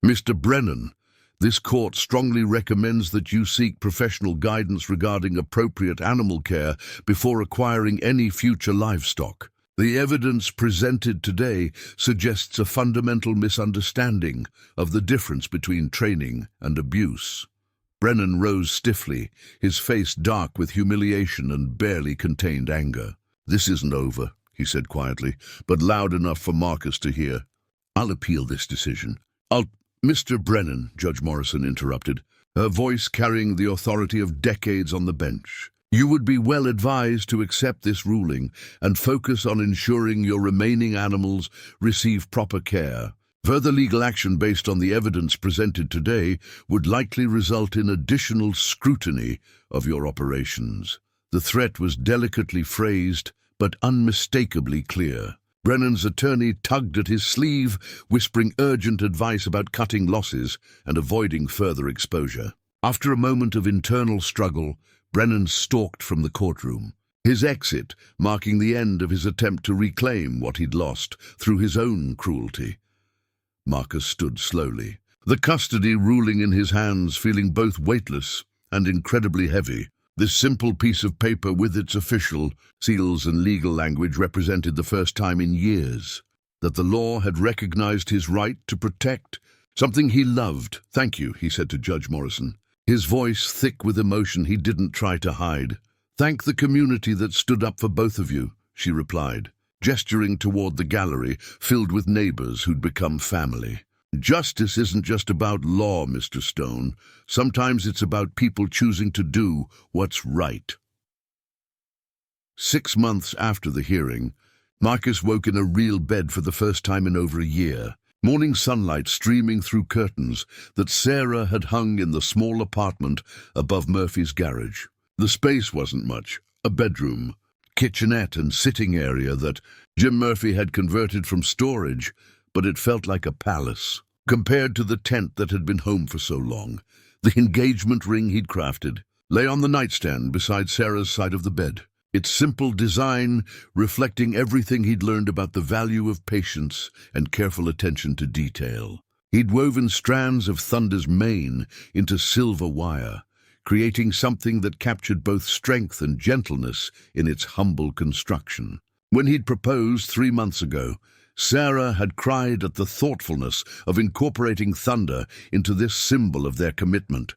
"Mr. Brennan, this court strongly recommends that you seek professional guidance regarding appropriate animal care before acquiring any future livestock. The evidence presented today suggests a fundamental misunderstanding of the difference between training and abuse." Brennan rose stiffly, his face dark with humiliation and barely contained anger. "This isn't over," he said quietly, but loud enough for Marcus to hear. "I'll appeal this decision. Mr. Brennan," Judge Morrison interrupted, her voice carrying the authority of decades on the bench, "you would be well advised to accept this ruling and focus on ensuring your remaining animals receive proper care. Further legal action based on the evidence presented today would likely result in additional scrutiny of your operations." The threat was delicately phrased, but unmistakably clear. Brennan's attorney tugged at his sleeve, whispering urgent advice about cutting losses and avoiding further exposure. After a moment of internal struggle, Brennan stalked from the courtroom, his exit marking the end of his attempt to reclaim what he'd lost through his own cruelty. Marcus stood slowly, the custody ruling in his hands feeling both weightless and incredibly heavy. This simple piece of paper with its official seals and legal language represented the first time in years that the law had recognized his right to protect something he loved. "Thank you," he said to Judge Morrison, his voice thick with emotion he didn't try to hide. "Thank the community that stood up for both of you," she replied, gesturing toward the gallery filled with neighbors who'd become family. "Justice isn't just about law, Mr. Stone. Sometimes it's about people choosing to do what's right." 6 months after the hearing, Marcus woke in a real bed for the first time in over a year, morning sunlight streaming through curtains that Sarah had hung in the small apartment above Murphy's garage. The space wasn't much, a bedroom, kitchenette and sitting area that Jim Murphy had converted from storage, but it felt like a palace. Compared to the tent that had been home for so long, the engagement ring he'd crafted lay on the nightstand beside Sarah's side of the bed, its simple design reflecting everything he'd learned about the value of patience and careful attention to detail. He'd woven strands of Thunder's mane into silver wire, creating something that captured both strength and gentleness in its humble construction. When he'd proposed 3 months ago, Sarah had cried at the thoughtfulness of incorporating Thunder into this symbol of their commitment.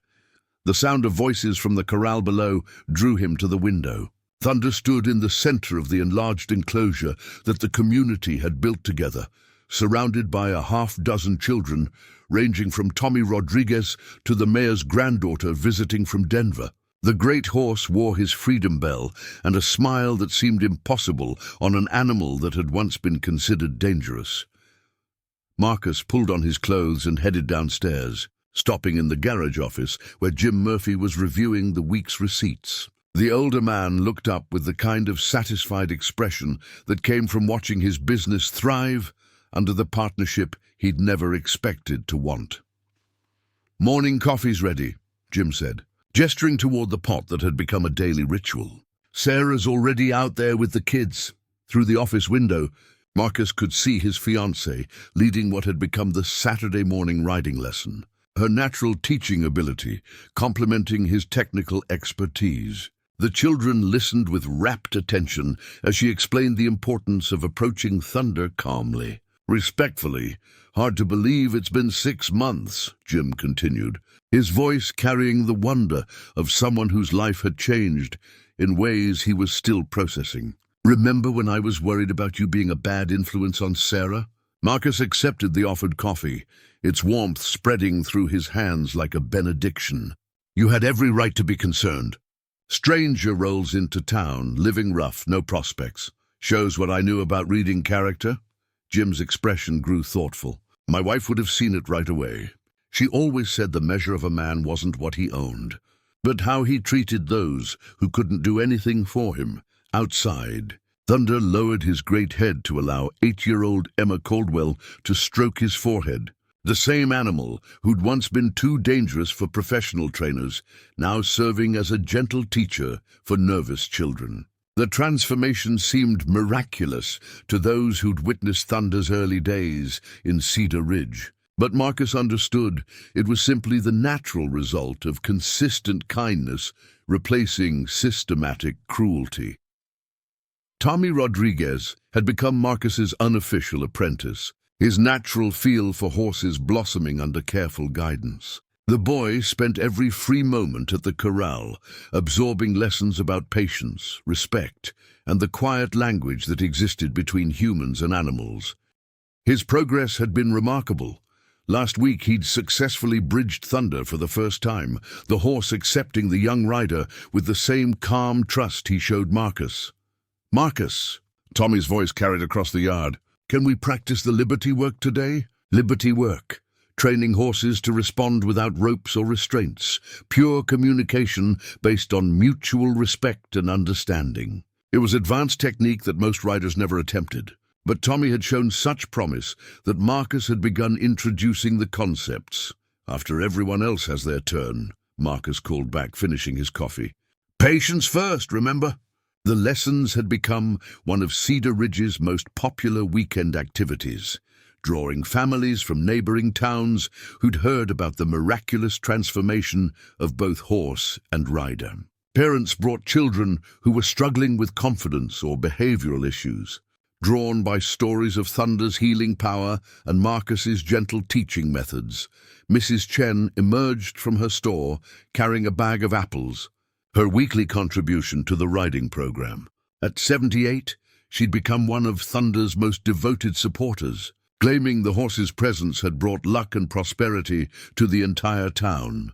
The sound of voices from the corral below drew him to the window. Thunder stood in the center of the enlarged enclosure that the community had built together, surrounded by a half-dozen children, ranging from Tommy Rodriguez to the mayor's granddaughter visiting from Denver. The great horse wore his freedom bell and a smile that seemed impossible on an animal that had once been considered dangerous. Marcus pulled on his clothes and headed downstairs, stopping in the garage office where Jim Murphy was reviewing the week's receipts. The older man looked up with the kind of satisfied expression that came from watching his business thrive under the partnership he'd never expected to want. "Morning coffee's ready," Jim said, gesturing toward the pot that had become a daily ritual. "Sarah's already out there with the kids." Through the office window, Marcus could see his fiancée leading what had become the Saturday morning riding lesson, her natural teaching ability complementing his technical expertise. The children listened with rapt attention as she explained the importance of approaching thunder calmly. "Respectfully, hard to believe it's been 6 months, Jim continued, his voice carrying the wonder of someone whose life had changed in ways he was still processing. "Remember when I was worried about you being a bad influence on Sarah?" Marcus accepted the offered coffee, its warmth spreading through his hands like a benediction. "You had every right to be concerned. Stranger rolls into town, living rough, no prospects. Shows what I knew about reading character." Jim's expression grew thoughtful. "My wife would have seen it right away. She always said the measure of a man wasn't what he owned, but how he treated those who couldn't do anything for him. Outside, Thunder lowered his great head to allow 8-year-old Emma Caldwell to stroke his forehead. The same animal who'd once been too dangerous for professional trainers, now serving as a gentle teacher for nervous children. The transformation seemed miraculous to those who'd witnessed Thunder's early days in Cedar Ridge. But Marcus understood it was simply the natural result of consistent kindness replacing systematic cruelty. Tommy Rodriguez had become Marcus's unofficial apprentice, his natural feel for horses blossoming under careful guidance. The boy spent every free moment at the corral, absorbing lessons about patience, respect, and the quiet language that existed between humans and animals. His progress had been remarkable. Last week he'd successfully bridged Thunder for the first time, the horse accepting the young rider with the same calm trust he showed Marcus. "Marcus," Tommy's voice carried across the yard, "can we practice the Liberty work today?" Liberty work, training horses to respond without ropes or restraints, pure communication based on mutual respect and understanding. It was advanced technique that most riders never attempted, but Tommy had shown such promise that Marcus had begun introducing the concepts. "After everyone else has their turn," Marcus called back, finishing his coffee. "Patience first, remember?" The lessons had become one of Cedar Ridge's most popular weekend activities, drawing families from neighboring towns who'd heard about the miraculous transformation of both horse and rider. Parents brought children who were struggling with confidence or behavioral issues. Drawn by stories of Thunder's healing power and Marcus's gentle teaching methods, Mrs. Chen emerged from her store carrying a bag of apples, her weekly contribution to the riding program. At 78, she'd become one of Thunder's most devoted supporters, claiming the horse's presence had brought luck and prosperity to the entire town.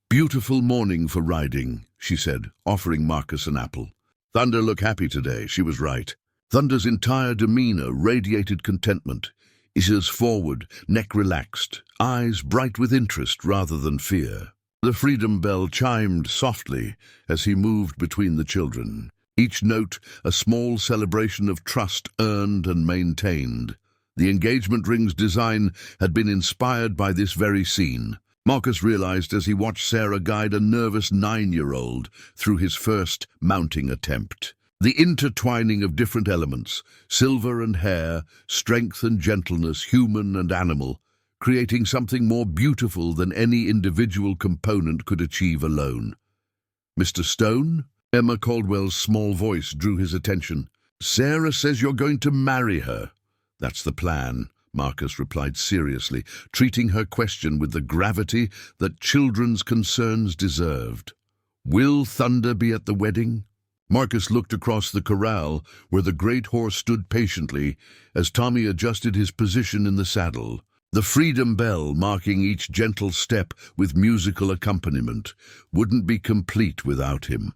"Beautiful morning for riding," she said, offering Marcus an apple. "Thunder look happy today," she was right. Thunder's entire demeanor radiated contentment, ears forward, neck relaxed, eyes bright with interest rather than fear. The freedom bell chimed softly as he moved between the children, each note a small celebration of trust earned and maintained. The engagement ring's design had been inspired by this very scene, Marcus realized as he watched Sarah guide a nervous 9-year-old through his first mounting attempt. The intertwining of different elements, silver and hair, strength and gentleness, human and animal, creating something more beautiful than any individual component could achieve alone. "Mr. Stone?" Emma Caldwell's small voice drew his attention. "Sarah says you're going to marry her." "That's the plan," Marcus replied seriously, treating her question with the gravity that children's concerns deserved. "Will Thunder be at the wedding?" Marcus looked across the corral where the great horse stood patiently as Tommy adjusted his position in the saddle. The freedom bell, marking each gentle step with musical accompaniment, wouldn't be complete without him.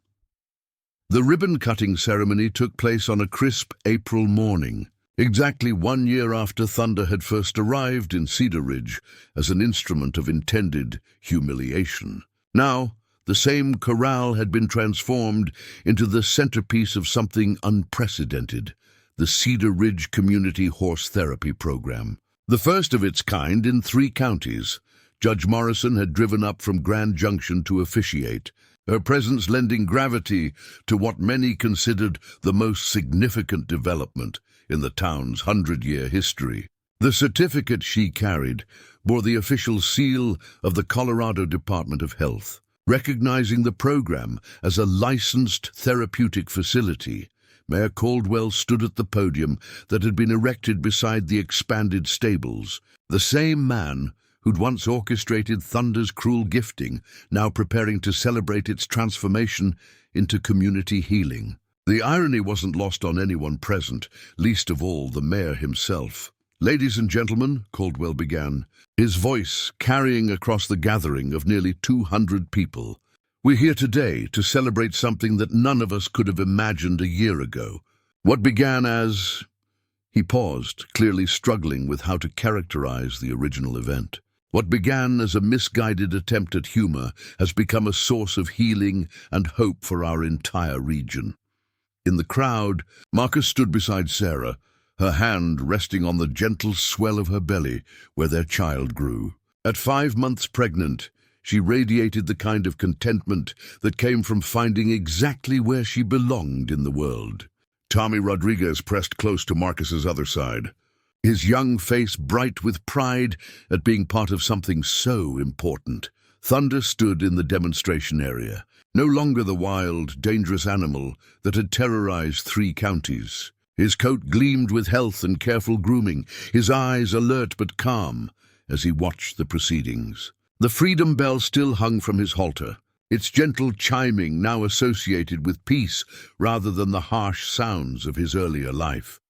The ribbon-cutting ceremony took place on a crisp April morning. exactly 1 year after Thunder had first arrived in Cedar Ridge as an instrument of intended humiliation. Now, the same corral had been transformed into the centerpiece of something unprecedented, the Cedar Ridge Community Horse Therapy Program. The first of its kind in 3 counties. Judge Morrison had driven up from Grand Junction to officiate, her presence lending gravity to what many considered the most significant development in the town's 100-year history. The certificate she carried bore the official seal of the Colorado Department of Health, recognizing the program as a licensed therapeutic facility. Mayor Caldwell stood at the podium that had been erected beside the expanded stables. The same man who'd once orchestrated Thunder's cruel gifting, now preparing to celebrate its transformation into community healing. The irony wasn't lost on anyone present, least of all the mayor himself. "Ladies and gentlemen," Caldwell began, his voice carrying across the gathering of nearly 200 people, "we're here today to celebrate something that none of us could have imagined a year ago. What began as—" He paused, clearly struggling with how to characterize the original event. What began as a misguided attempt at humor has become a source of healing and hope for our entire region. In the crowd, Marcus stood beside Sarah, her hand resting on the gentle swell of her belly where their child grew. At 5 months pregnant, she radiated the kind of contentment that came from finding exactly where she belonged in the world. Tommy Rodriguez pressed close to Marcus's other side, his young face bright with pride at being part of something so important. Thunder stood in the demonstration area, no longer the wild, dangerous animal that had terrorized 3 counties. His coat gleamed with health and careful grooming, his eyes alert but calm as he watched the proceedings. The freedom bell still hung from his halter, its gentle chiming now associated with peace rather than the harsh sounds of his earlier life.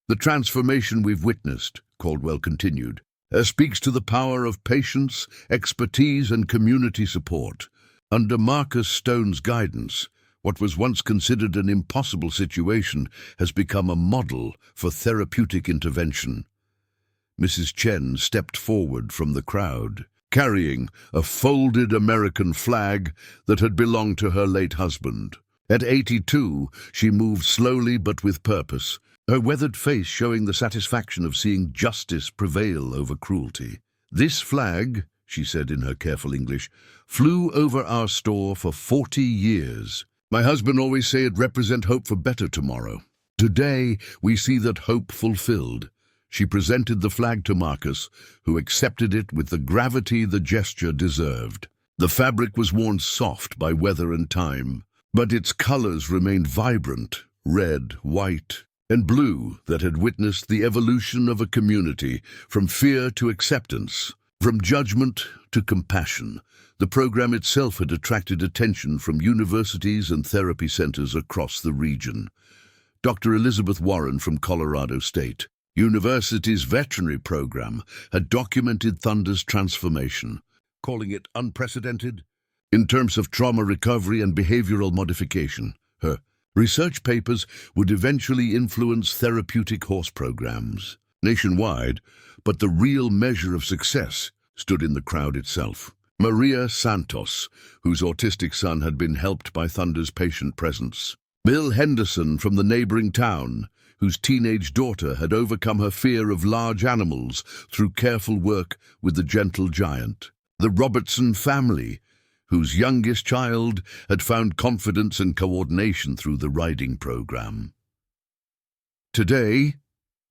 "The transformation we've witnessed," Caldwell continued, "speaks to the power of patience, expertise, and community support. Under Marcus Stone's guidance, what was once considered an impossible situation has become a model for therapeutic intervention." Mrs. Chen stepped forward from the crowd, carrying a folded American flag that had belonged to her late husband. At 82, she moved slowly but with purpose, her weathered face showing the satisfaction of seeing justice prevail over cruelty. "This flag," she said in her careful English, "flew over our store for 40 years. My husband always said it represent hope for better tomorrow. Today, we see that hope fulfilled." She presented the flag to Marcus, who accepted it with the gravity the gesture deserved. The fabric was worn soft by weather and time, but its colors remained vibrant, red, white, and blue that had witnessed the evolution of a community from fear to acceptance, from judgment to compassion. The program itself had attracted attention from universities and therapy centers across the region. Dr. Elizabeth Warren from Colorado State University's veterinary program had documented Thunder's transformation, calling it unprecedented in terms of trauma recovery and behavioral modification. Her research papers would eventually influence therapeutic horse programs nationwide, but the real measure of success stood in the crowd itself. Maria Santos, whose autistic son had been helped by Thunder's patient presence. Bill Henderson from the neighboring town, whose teenage daughter had overcome her fear of large animals through careful work with the gentle giant. The Robertson family, whose youngest child had found confidence and coordination through the riding program. "Today,"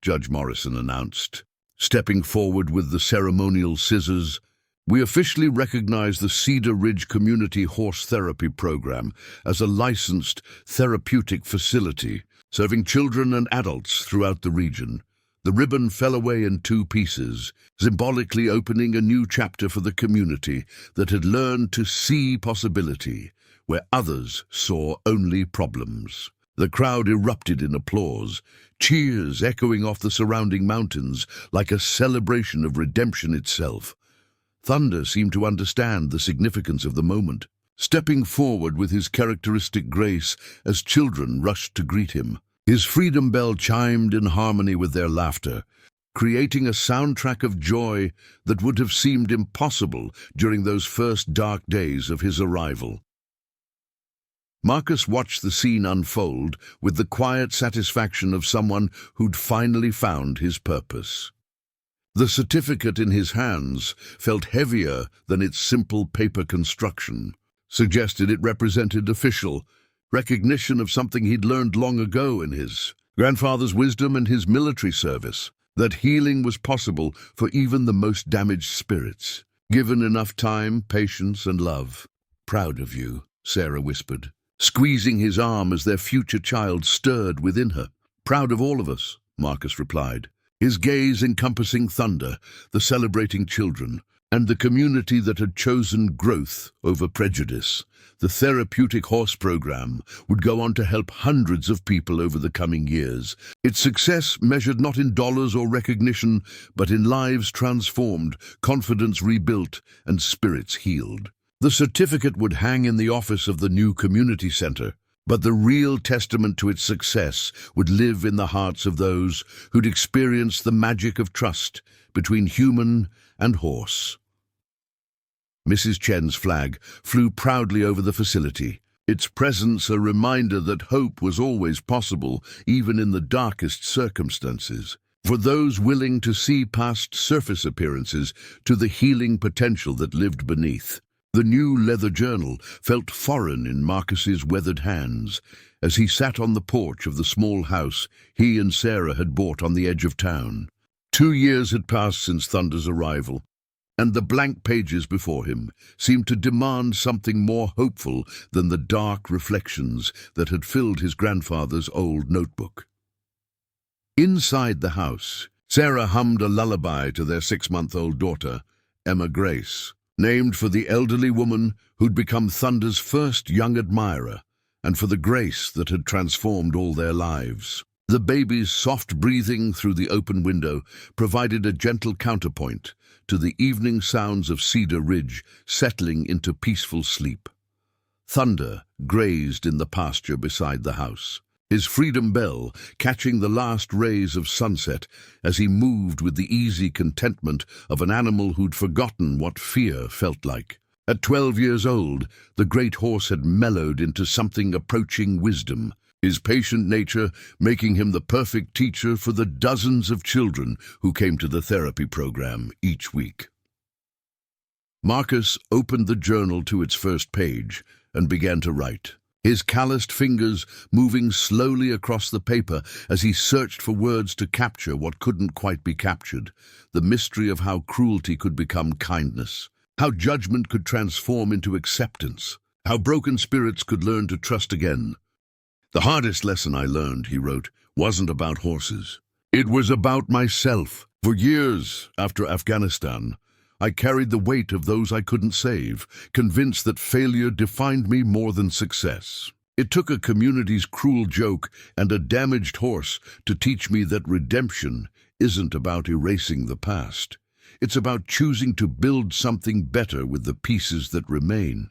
Judge Morrison announced, stepping forward with the ceremonial scissors, "we officially recognize the Cedar Ridge Community Horse Therapy Program as a licensed therapeutic facility, serving children and adults throughout the region." The ribbon fell away in 2 pieces, symbolically opening a new chapter for the community that had learned to see possibility where others saw only problems. The crowd erupted in applause, cheers echoing off the surrounding mountains like a celebration of redemption itself. Thunder seemed to understand the significance of the moment, stepping forward with his characteristic grace as children rushed to greet him. His freedom bell chimed in harmony with their laughter, creating a soundtrack of joy that would have seemed impossible during those first dark days of his arrival. Marcus watched the scene unfold with the quiet satisfaction of someone who'd finally found his purpose. The certificate in his hands felt heavier than its simple paper construction, suggested it represented official recognition of something he'd learned long ago in his grandfather's wisdom and his military service, that healing was possible for even the most damaged spirits, given enough time, patience, and love. "Proud of you," Sarah whispered, squeezing his arm as their future child stirred within her. "Proud of all of us," Marcus replied, his gaze encompassing Thunder, the celebrating children, and the community that had chosen growth over prejudice. The therapeutic horse program would go on to help hundreds of people over the coming years, its success measured not in dollars or recognition, but in lives transformed, confidence rebuilt, and spirits healed. The certificate would hang in the office of the new community center, but the real testament to its success would live in the hearts of those who'd experienced the magic of trust between human and horse. Mrs. Chen's flag flew proudly over the facility, its presence a reminder that hope was always possible, even in the darkest circumstances. For those willing to see past surface appearances to the healing potential that lived beneath. The new leather journal felt foreign in Marcus's weathered hands as he sat on the porch of the small house he and Sarah had bought on the edge of town. 2 years had passed since Thunder's arrival, and the blank pages before him seemed to demand something more hopeful than the dark reflections that had filled his grandfather's old notebook. Inside the house, Sarah hummed a lullaby to their 6-month-old daughter, Emma Grace, named for the elderly woman who'd become Thunder's first young admirer, and for the grace that had transformed all their lives. The baby's soft breathing through the open window provided a gentle counterpoint to the evening sounds of Cedar Ridge settling into peaceful sleep. Thunder grazed in the pasture beside the house, his freedom bell catching the last rays of sunset as he moved with the easy contentment of an animal who'd forgotten what fear felt like. At 12 years old, the great horse had mellowed into something approaching wisdom, his patient nature making him the perfect teacher for the dozens of children who came to the therapy program each week. Marcus opened the journal to its first page and began to write, his calloused fingers moving slowly across the paper as he searched for words to capture what couldn't quite be captured, the mystery of how cruelty could become kindness, how judgment could transform into acceptance, how broken spirits could learn to trust again. "The hardest lesson I learned," he wrote, "wasn't about horses. It was about myself. For years after Afghanistan, I carried the weight of those I couldn't save, convinced that failure defined me more than success. It took a community's cruel joke and a damaged horse to teach me that redemption isn't about erasing the past. It's about choosing to build something better with the pieces that remain."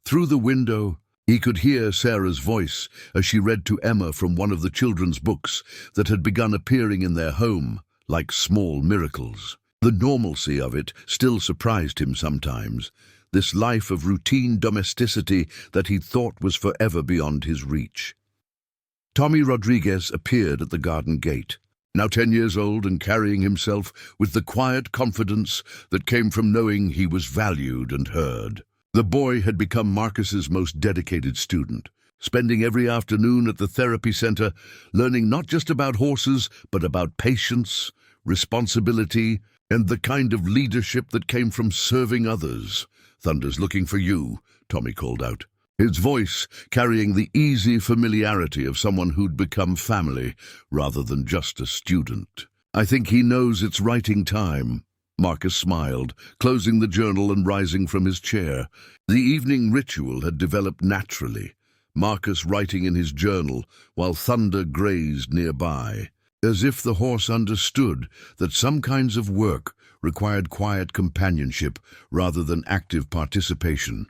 Through the window, he could hear Sarah's voice as she read to Emma from one of the children's books that had begun appearing in their home like small miracles. The normalcy of it still surprised him sometimes, this life of routine domesticity that he thought was forever beyond his reach. Tommy Rodriguez appeared at the garden gate, now 10 years old and carrying himself with the quiet confidence that came from knowing he was valued and heard. The boy had become Marcus's most dedicated student, spending every afternoon at the therapy center, learning not just about horses, but about patience, responsibility, and the kind of leadership that came from serving others. "Thunder's looking for you," Tommy called out, his voice carrying the easy familiarity of someone who'd become family rather than just a student. "I think he knows it's writing time." Marcus smiled, closing the journal and rising from his chair. The evening ritual had developed naturally, Marcus writing in his journal while Thunder grazed nearby, as if the horse understood that some kinds of work required quiet companionship rather than active participation.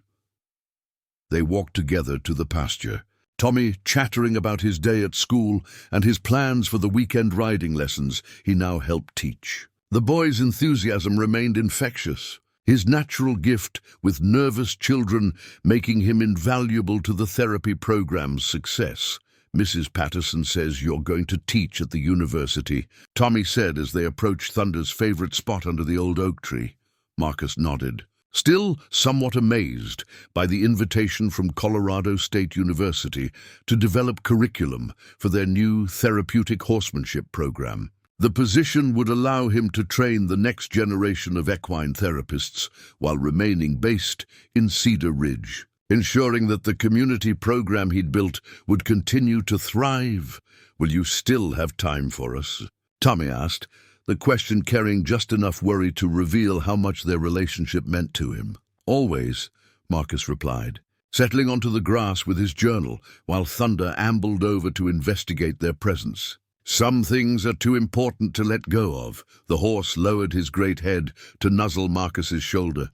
They walked together to the pasture, Tommy chattering about his day at school and his plans for the weekend riding lessons he now helped teach. The boy's enthusiasm remained infectious, his natural gift with nervous children making him invaluable to the therapy program's success. "Mrs. Patterson says you're going to teach at the university," Tommy said as they approached Thunder's favorite spot under the old oak tree. Marcus nodded, still somewhat amazed by the invitation from Colorado State University to develop curriculum for their new therapeutic horsemanship program. The position would allow him to train the next generation of equine therapists while remaining based in Cedar Ridge, ensuring that the community program he'd built would continue to thrive. "Will you still have time for us?" Tommy asked, the question carrying just enough worry to reveal how much their relationship meant to him. "Always," Marcus replied, settling onto the grass with his journal while Thunder ambled over to investigate their presence. "Some things are too important to let go of." The horse lowered his great head to nuzzle Marcus's shoulder,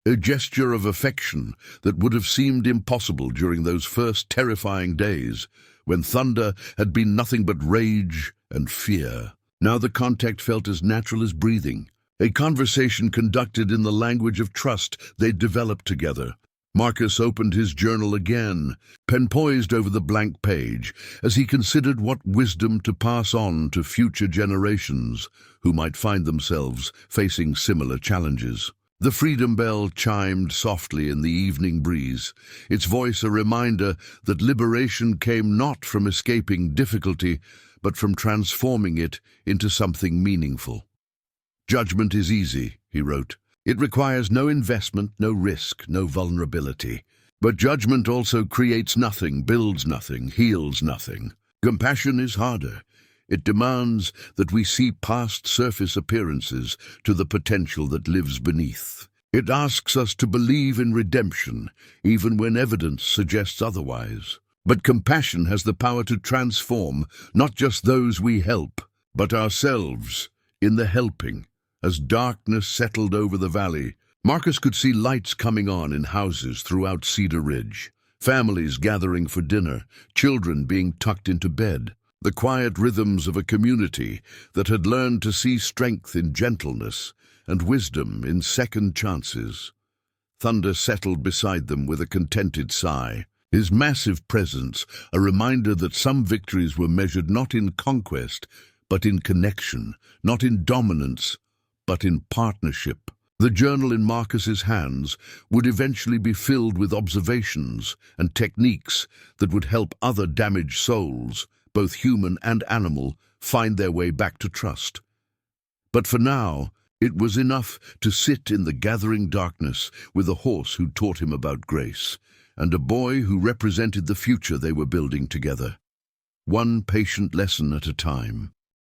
a gesture of affection that would have seemed impossible during those first terrifying days when Thunder had been nothing but rage and fear. Now the contact felt as natural as breathing, a conversation conducted in the language of trust they'd developed together. Marcus opened his journal again, pen poised over the blank page, as he considered what wisdom to pass on to future generations who might find themselves facing similar challenges. The freedom bell chimed softly in the evening breeze, its voice a reminder that liberation came not from escaping difficulty, but from transforming it into something meaningful. "Judgment is easy," he wrote. "It requires no investment, no risk, no vulnerability. But judgment also creates nothing, builds nothing, heals nothing. Compassion is harder. It demands that we see past surface appearances to the potential that lives beneath. It asks us to believe in redemption, even when evidence suggests otherwise. But compassion has the power to transform not just those we help, but ourselves in the helping." As darkness settled over the valley, Marcus could see lights coming on in houses throughout Cedar Ridge, families gathering for dinner, children being tucked into bed, the quiet rhythms of a community that had learned to see strength in gentleness and wisdom in second chances. Thunder settled beside them with a contented sigh, his massive presence a reminder that some victories were measured not in conquest, but in connection, not in dominance, but in partnership. The journal in Marcus's hands would eventually be filled with observations and techniques that would help other damaged souls, both human and animal, find their way back to trust. But for now, it was enough to sit in the gathering darkness with a horse who taught him about grace, and a boy who represented the future they were building together. One patient lesson at a time.